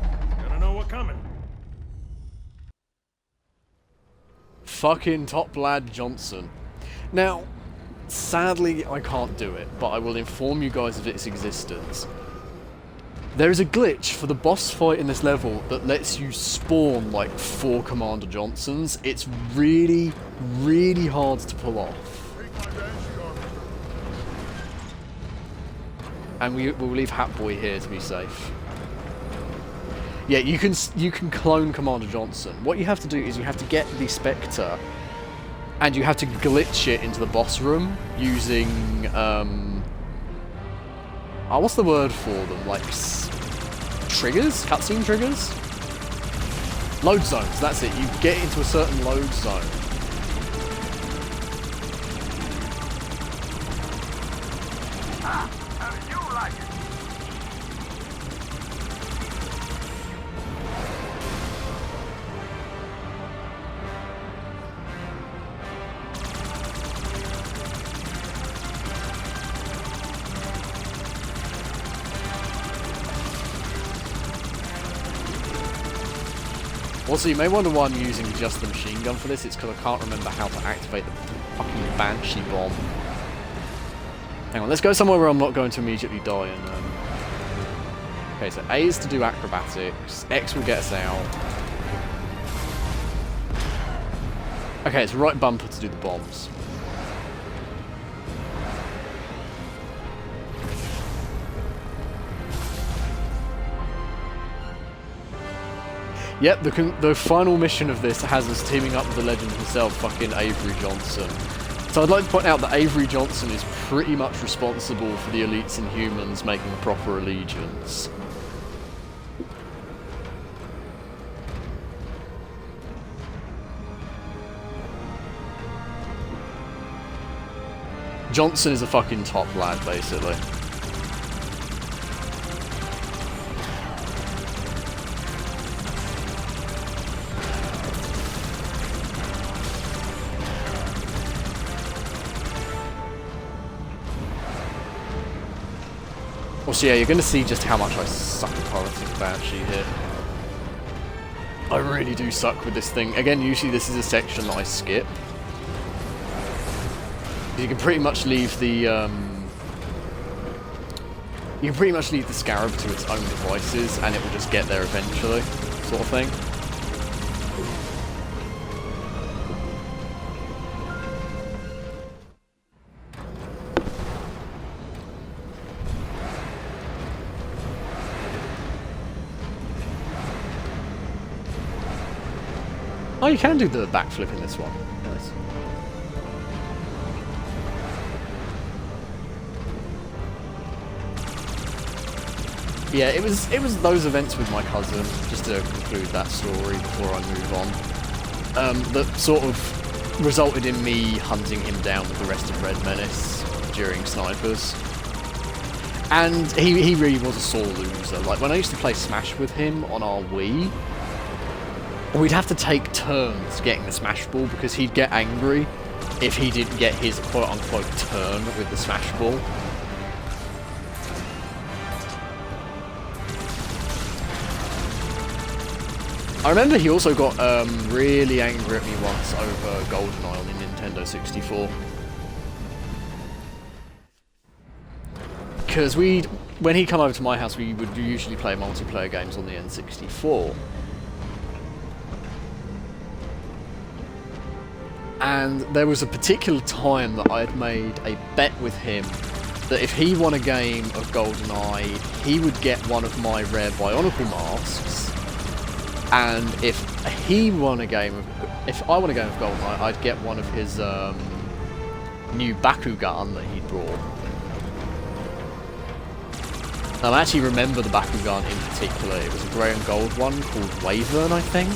Gonna know what's coming.
Fucking Top Lad Johnson. Now, sadly, I can't do it, but I will inform you guys of its existence. There is a glitch for the boss fight in this level that lets you spawn like 4 Commander Johnsons. It's really, really hard to pull off. And we'll leave Hat Boy here to be safe. Yeah, you can clone Commander Johnson. What you have to do is you have to get the Spectre, and you have to glitch it into the boss room using what's the word for them? Like triggers, cutscene triggers, load zones. That's it. You get into a certain load zone.
How do you like it?
Also, you may wonder why I'm using just the machine gun for this. It's because I can't remember how to activate the fucking Banshee bomb. Hang on, let's go somewhere where I'm not going to immediately die. And okay, so A is to do acrobatics. X will get us out. Okay, it's right bumper to do the bombs. Yep, the final mission of this has us teaming up with the legend himself, fucking Avery Johnson. So I'd like to point out that Avery Johnson is pretty much responsible for the elites and humans making proper allegiance. Johnson is a fucking top lad, basically. Also, yeah, you're going to see just how much I suck at piloting Banshee here. I really do suck with this thing. Again, usually this is a section that I skip. You can pretty much leave the Scarab to its own devices, and it will just get there eventually, sort of thing. Oh, you can do the backflip in this one. Nice. Yeah, it was those events with my cousin, just to conclude that story before I move on, that sort of resulted in me hunting him down with the rest of Red Menace during Snipers. And he really was a sore loser. Like, when I used to play Smash with him on our Wii, we'd have to take turns getting the Smash Ball because he'd get angry if he didn't get his quote-unquote turn with the Smash Ball. I remember he also got really angry at me once over GoldenEye on the Nintendo 64. Because when he'd come over to my house, we would usually play multiplayer games on the N64. And there was a particular time that I had made a bet with him that if he won a game of GoldenEye, he would get one of my rare Bionicle masks. And if I won a game of GoldenEye, I'd get one of his new Bakugan that he'd brought. I actually remember the Bakugan in particular. It was a grey and gold one called Wyvern, I think.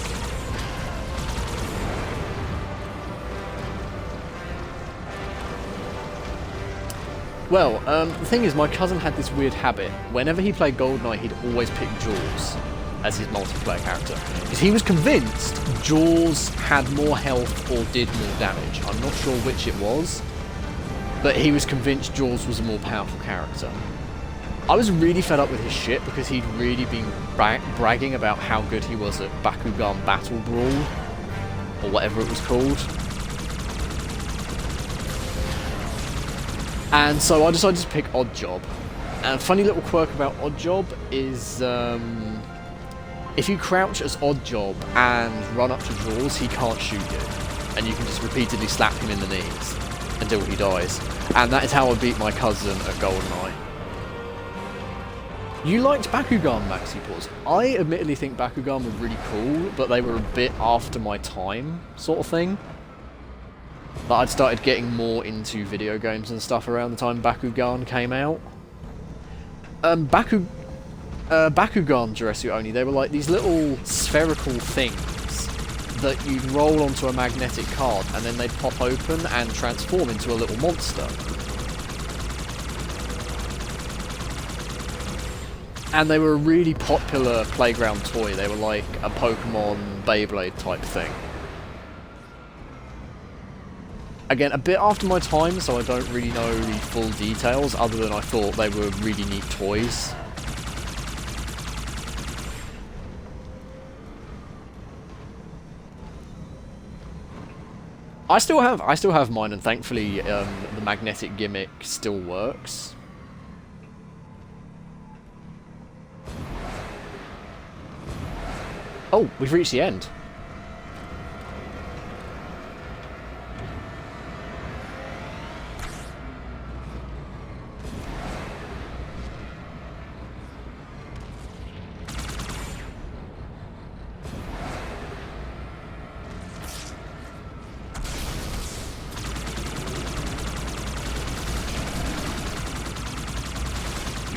Well, the thing is, my cousin had this weird habit. Whenever he played GoldenEye, he'd always pick Jaws as his multiplayer character. Because he was convinced Jaws had more health or did more damage. I'm not sure which it was, but he was convinced Jaws was a more powerful character. I was really fed up with his shit because he'd really been bragging about how good he was at Bakugan Battle Brawl, or whatever it was called. And so I decided to pick Oddjob. And a funny little quirk about Oddjob is if you crouch as Oddjob and run up to Jaws, he can't shoot you. And you can just repeatedly slap him in the knees until he dies. And that is how I beat my cousin at GoldenEye. You liked Bakugan, Maxi Paws. I admittedly think Bakugan were really cool, but they were a bit after my time, sort of thing. But I'd started getting more into video games and stuff around the time Bakugan came out. Bakugan Jurassic only, they were like these little spherical things that you'd roll onto a magnetic card and then they'd pop open and transform into a little monster. And they were a really popular playground toy. They were like a Pokemon Beyblade type thing. Again, a bit after my time, so I don't really know the full details, other than I thought they were really neat toys. I still have mine, and thankfully the magnetic gimmick still works. Oh, we've reached the end.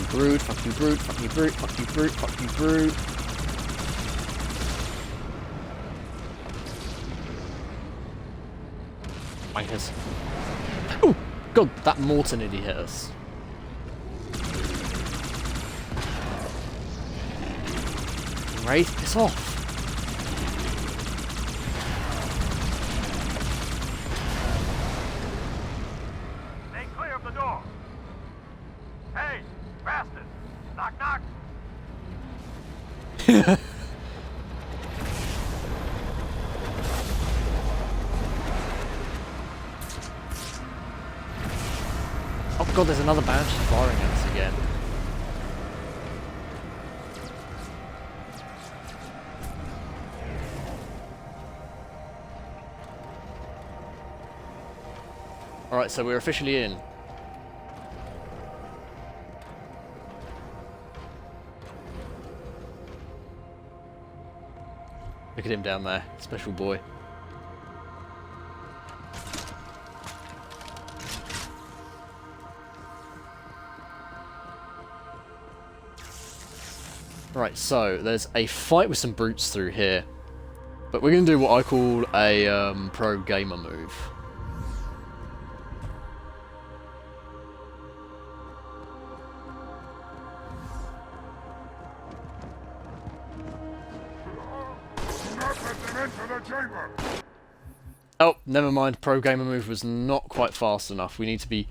Brood, fuck you, Brood, fuck you, Brood, fuck you, Brood, fuck you, Brood. Wankers. Oh, God, that mortar nearly hit us. Wraith, piss off.
Stay clear of the door. Hey, bastard! Knock, knock.
Oh God, there's another banshee firing at us again. Alright, so we're officially in. Look at him down there, special boy. Right, so there's a fight with some brutes through here. But we're going to do what I call a pro gamer move. Oh, never mind. Pro gamer move was not quite fast enough. We need to be...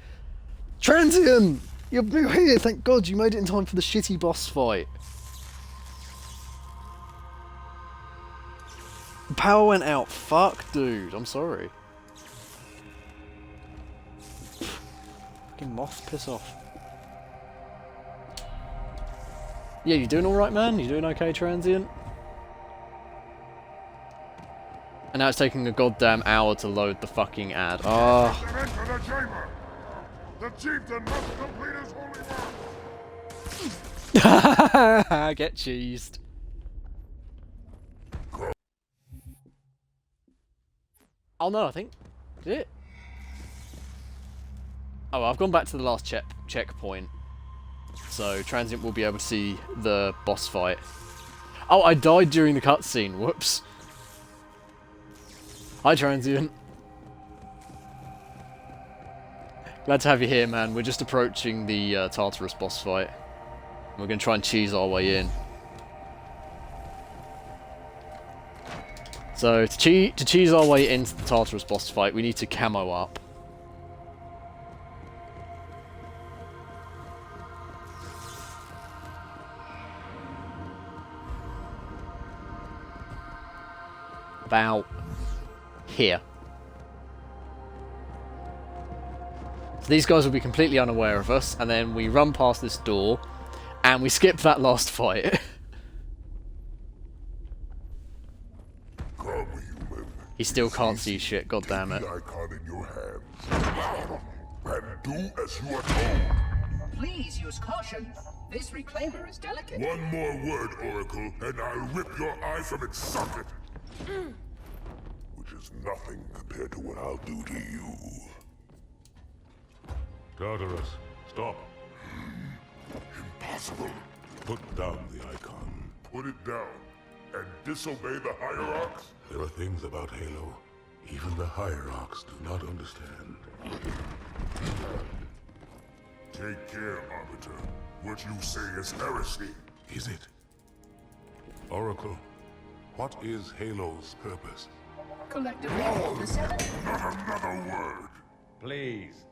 Transient! You're here! Thank God you made it in time for the shitty boss fight. The power went out. Fuck, dude. I'm sorry. Fucking moth, piss off. Yeah, you doing alright, man? You doing okay, Transient? And now it's taking a goddamn hour to load the fucking ad. Oh.
The chieftain must complete his holy work.
Get cheesed. Oh no, I think. Did it? Oh, I've gone back to the last checkpoint. So Transient will be able to see the boss fight. Oh, I died during the cutscene. Whoops. Hi, Transient. Glad to have you here, man. We're just approaching the Tartarus boss fight. We're going to try and cheese our way in. So, to cheese our way into the Tartarus boss fight, we need to camo up. About here. So these guys will be completely unaware of us, and then we run past this door, and we skip that last fight.
Come, human.
He still can't see shit, god damn it.
The icon in your hands. And do as you are told.
Please use caution. This reclaimer is delicate.
One more word, Oracle, and I'll rip your eye from its socket. Which is nothing compared to what I'll do to you.
Tartarus, stop.
Impossible.
Put down the icon.
Put it down and disobey the hierarchs?
There are things about Halo even the hierarchs do not understand.
Take care, Arbiter. What you say is heresy.
Is it? Oracle, what is Halo's purpose?
Collectively, the seven.
Not another word.
Please.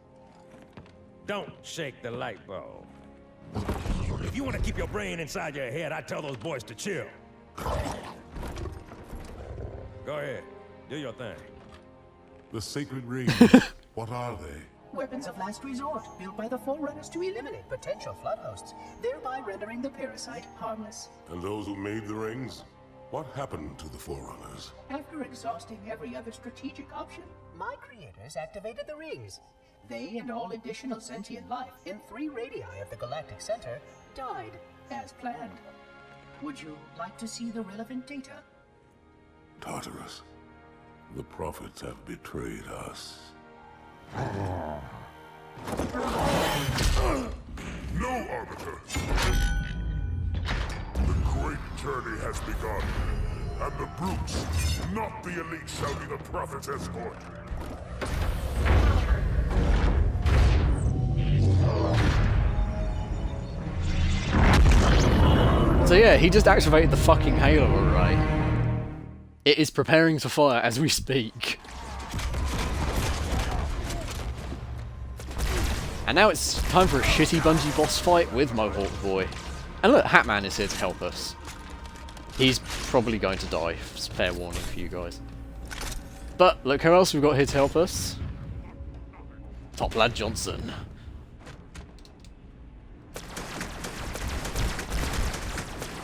Don't shake the light bulb. If you want to keep your brain inside your head, I tell those boys to chill. Go ahead. Do your thing.
The sacred rings. What are they?
Weapons of last resort, built by the Forerunners to eliminate potential flood hosts, thereby rendering the parasite harmless.
And those who made the rings? What happened to the Forerunners?
After exhausting every other strategic option, my creators activated the rings. They and all additional sentient life in 3 radii of the galactic center died as planned. Would you like to see the relevant data?
Tartarus, the prophets have betrayed us.
No, Arbiter. gone. And the brutes, not the elite, shall be the Prophet's escort.
So yeah, he just activated the fucking Halo array. It is preparing to fire as we speak. And now it's time for a shitty Bungie boss fight with Mohawk Boy. And look, Hatman is here to help us. He's probably going to die. It's fair warning for you guys. But look who else we've got here to help us. Top Lad Johnson.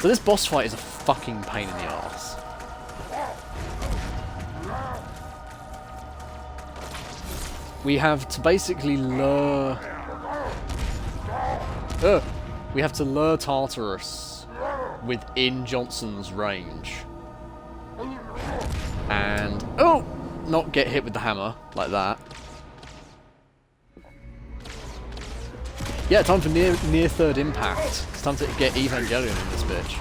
So this boss fight is a fucking pain in the arse. We have to basically lure... we have to lure Tartarus within Johnson's range. And... oh! Not get hit with the hammer, like that. Yeah, time for near third impact. It's time to get Evangelion in this bitch.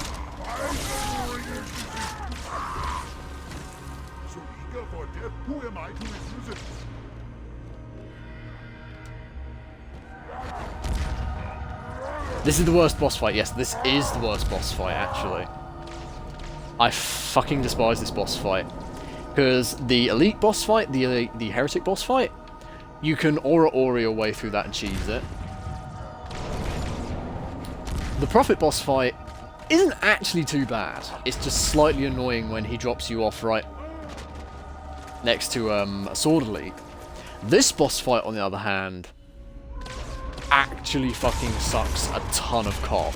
So eager for death, who am I to refuse it?
This is the worst boss fight. Yes, this is the worst boss fight, actually. I fucking despise this boss fight. Because the elite boss fight, the heretic boss fight, you can aura your way through that and cheese it. The Prophet boss fight isn't actually too bad. It's just slightly annoying when he drops you off right next to a sword elite. This boss fight, on the other hand, actually fucking sucks a ton of cock.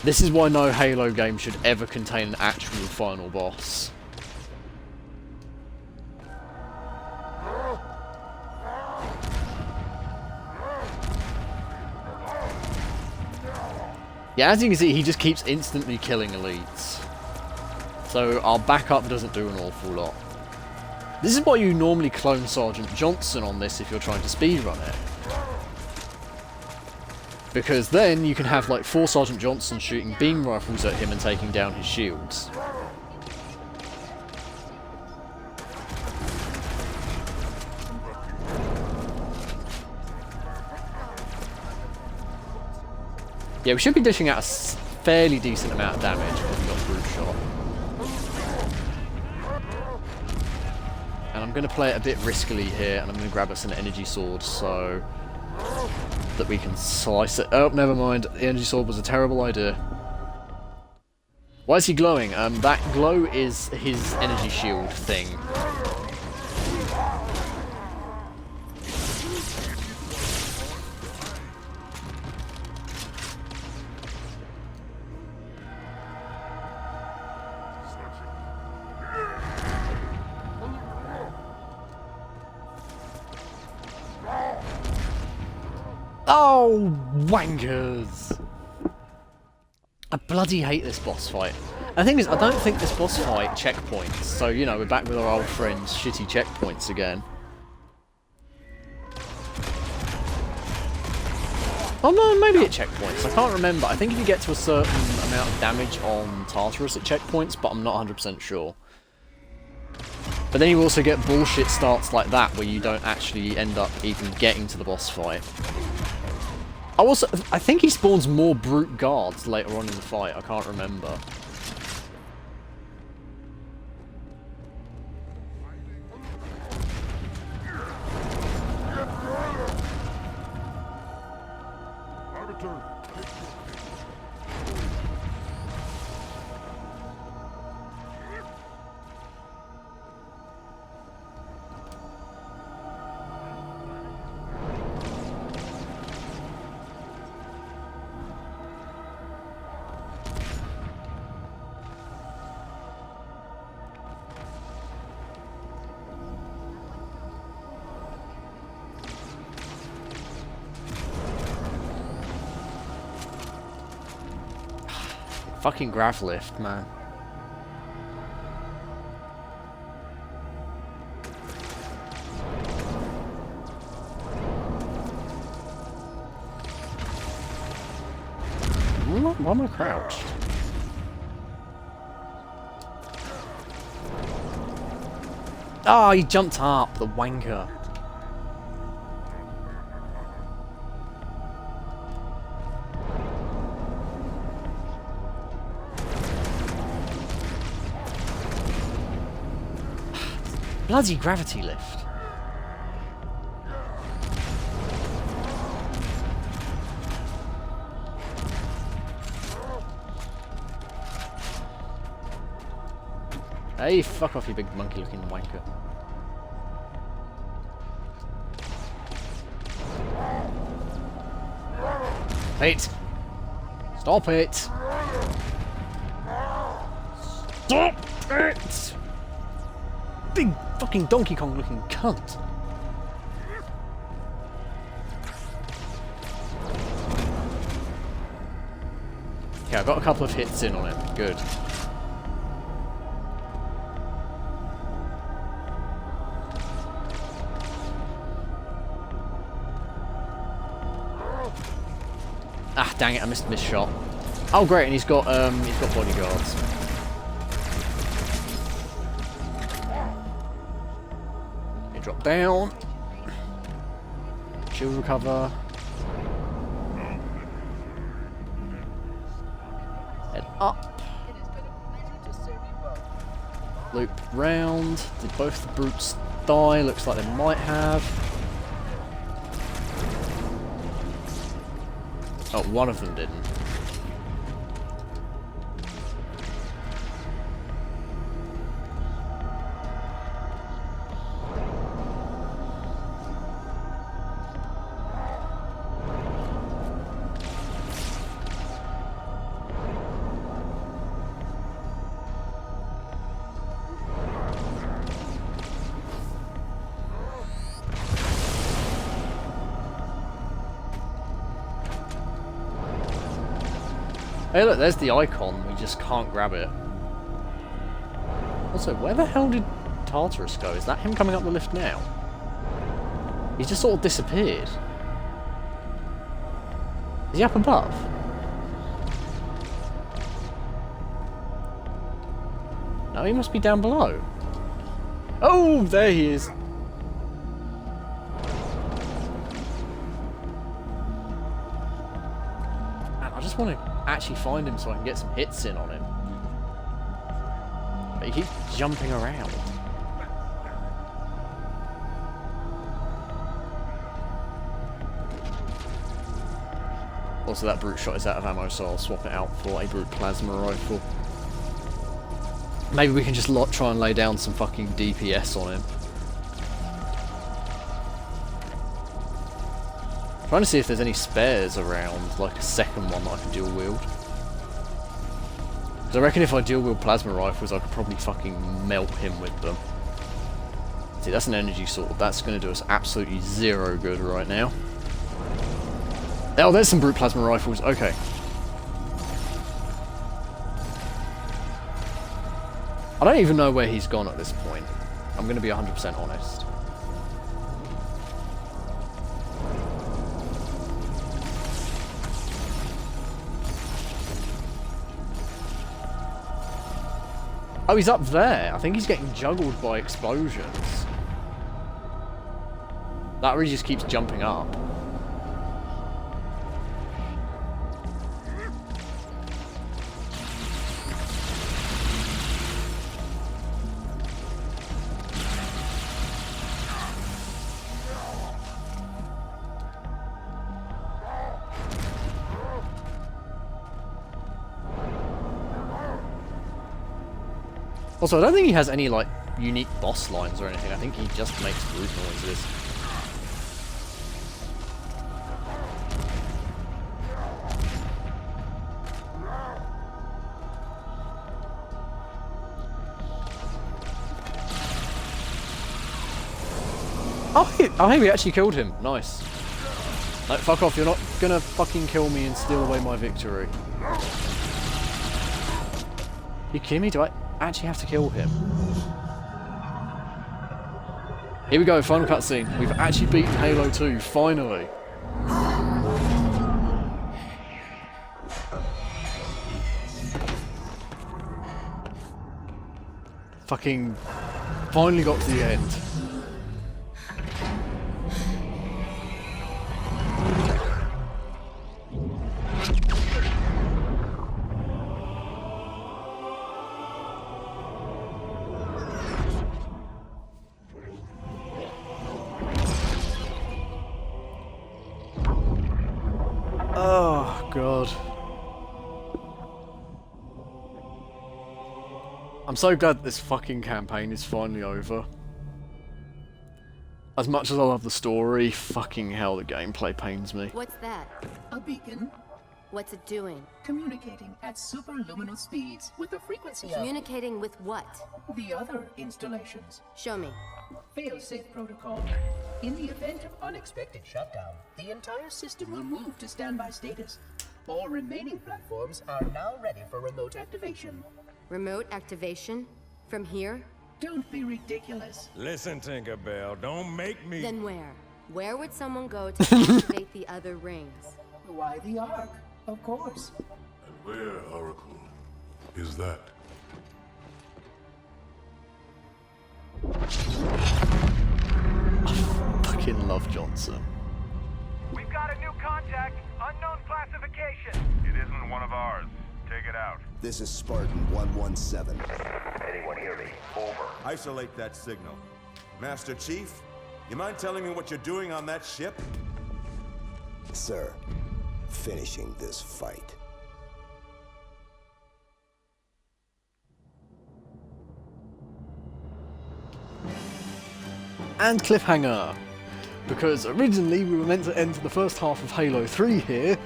This is why no Halo game should ever contain an actual final boss. Yeah, as you can see, he just keeps instantly killing elites. So our backup doesn't do an awful lot. This is why you normally clone Sergeant Johnson on this if you're trying to speedrun it. Because then you can have like 4 Sergeant Johnsons shooting beam rifles at him and taking down his shields. Yeah, we should be dishing out a fairly decent amount of damage when we got Brute Shot. And I'm going to play it a bit riskily here, and I'm going to grab us an energy sword so that we can slice it. Oh, never mind. The energy sword was a terrible idea. Why is he glowing? That glow is his energy shield thing. Oh, wankers! I bloody hate this boss fight. And the thing is, I don't think this boss fight checkpoints. So, you know, we're back with our old friends, shitty checkpoints again. Oh no, maybe at checkpoints. I can't remember. I think if you get to a certain amount of damage on Tartarus at checkpoints, but I'm not 100% sure. But then you also get bullshit starts like that, where you don't actually end up even getting to the boss fight. I think he spawns more brute guards later on in the fight. I can't remember.
Arbiter,
Fucking grav lift, man. Why am I crouched? Ah, he jumped up, the wanker. Bloody gravity lift. Hey, fuck off, you big monkey-looking wanker. Wait! Stop it! Stop it! Big fucking Donkey Kong looking cunt! Okay, I got a couple of hits in on him. Good. Ah, dang it! I missed this shot. Oh, great! And he's got bodyguards. Okay, drop down. Shield recover. Head up. Loop round. Did both the brutes die? Looks like they might have. Oh, one of them didn't. Hey look, there's the icon, we just can't grab it. Also, where the hell did Tartarus go? Is that him coming up the lift now? He's just sort of disappeared. Is he up above? No, he must be down below. Oh, there he is. Man, I just want to actually find him so I can get some hits in on him. But he keeps jumping around. Also, that brute shot is out of ammo, so I'll swap it out for a brute plasma rifle. Maybe we can just try and lay down some fucking DPS on him. Trying to see if there's any spares around, like a second one that I can dual wield. Because I reckon if I dual wield plasma rifles, I could probably fucking melt him with them. See, that's an energy sword. That's going to do us absolutely zero good right now. Oh, there's some brute plasma rifles. Okay. I don't even know where he's gone at this point. I'm going to be 100% honest. Oh, he's up there. I think he's getting juggled by explosions. That really just keeps jumping up. Also, I don't think he has any, like, unique boss lines or anything. I think he just makes brute noises. Oh, hey, we actually killed him. Nice. No, fuck off. You're not gonna fucking kill me and steal away my victory. You kidding me? Do I actually have to kill him? Here we go, final cutscene. We've actually beaten Halo 2, finally. Fucking finally got to the end. Oh, God. I'm so glad this fucking campaign is finally over. As much as I love the story, fucking hell, the gameplay pains me.
What's that?
A beacon
What's it doing?
communicating at superluminal speeds with the frequency of
Communicating with what?
the other installations.
Show me.
Fail-safe protocol. In the event of unexpected shutdown, the entire system will move to standby status. All remaining platforms are now ready for remote activation.
Remote activation? From here?
Don't be ridiculous.
Listen, Tinkerbell, don't make me...
Then where? Where would someone go to activate the other rings?
Why the Ark? Of course.
And where, Oracle, is that?
Fucking love Johnson.
We've got a new contact, unknown classification. It isn't one of ours. Take it out.
This is Spartan 117.
Anyone hear me? Over.
Isolate that signal. Master Chief, you mind telling me what you're doing on that ship?
Sir, finishing this fight.
And cliffhanger! Because originally we were meant to enter the first half of Halo 3 here,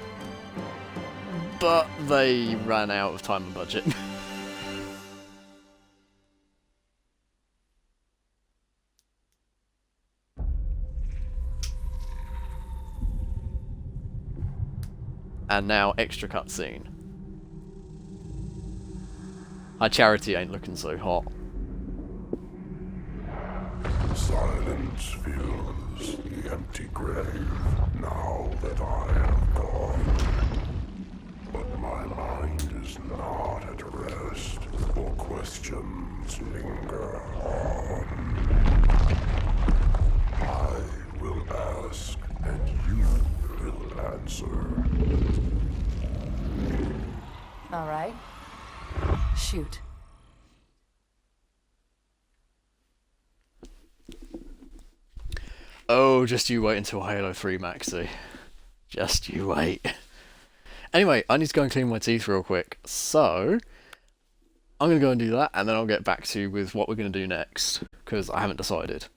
but they ran out of time and budget. And now, extra cutscene. Our Charity ain't looking so hot.
Silence fills the empty grave now that I have gone. But my mind is not at rest, for questions linger on. I will ask, and you will answer.
All right. Shoot.
Oh, just you wait until Halo 3, Maxi. Just you wait. Anyway, I need to go and clean my teeth real quick. So, I'm going to go and do that, and then I'll get back to you with what we're going to do next, because I haven't decided.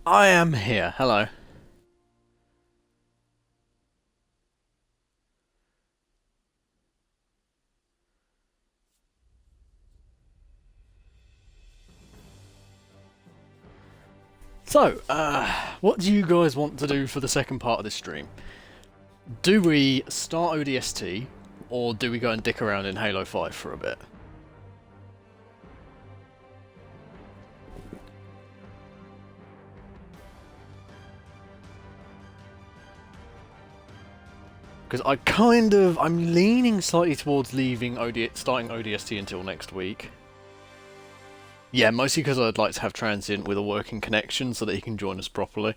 I am here. Hello. So, what do you guys want to do for the second part of this stream? Do we start ODST, or do we go and dick around in Halo 5 for a bit? Because I'm leaning slightly towards starting ODST until next week. Yeah, mostly because I'd like to have Transient with a working connection so that he can join us properly.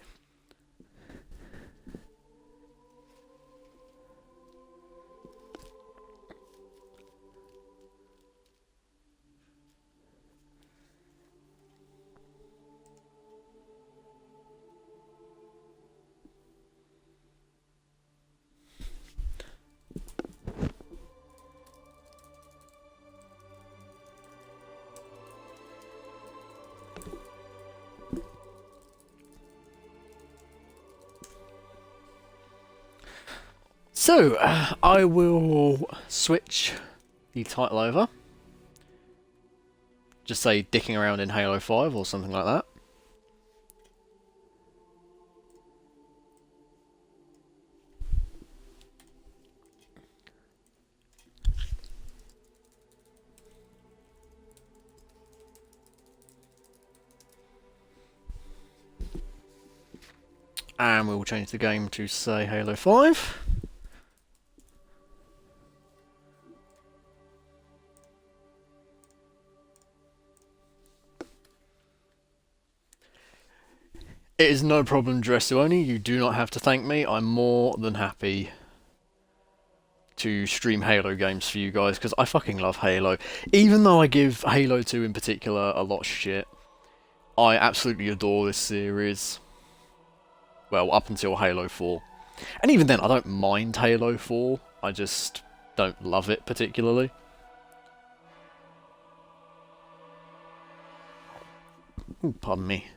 So, I will switch the title over. Just say dicking around in Halo 5 or something like that. And we will change the game to say Halo 5. It is no problem, Dressuoni. You do not have to thank me. I'm more than happy to stream Halo games for you guys, because I fucking love Halo. Even though I give Halo 2 in particular a lot of shit, I absolutely adore this series. Well, up until Halo 4. And even then, I don't mind Halo 4. I just don't love it particularly. Ooh, pardon me.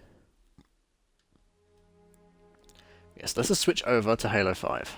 Yes, let's just switch over to Halo 5.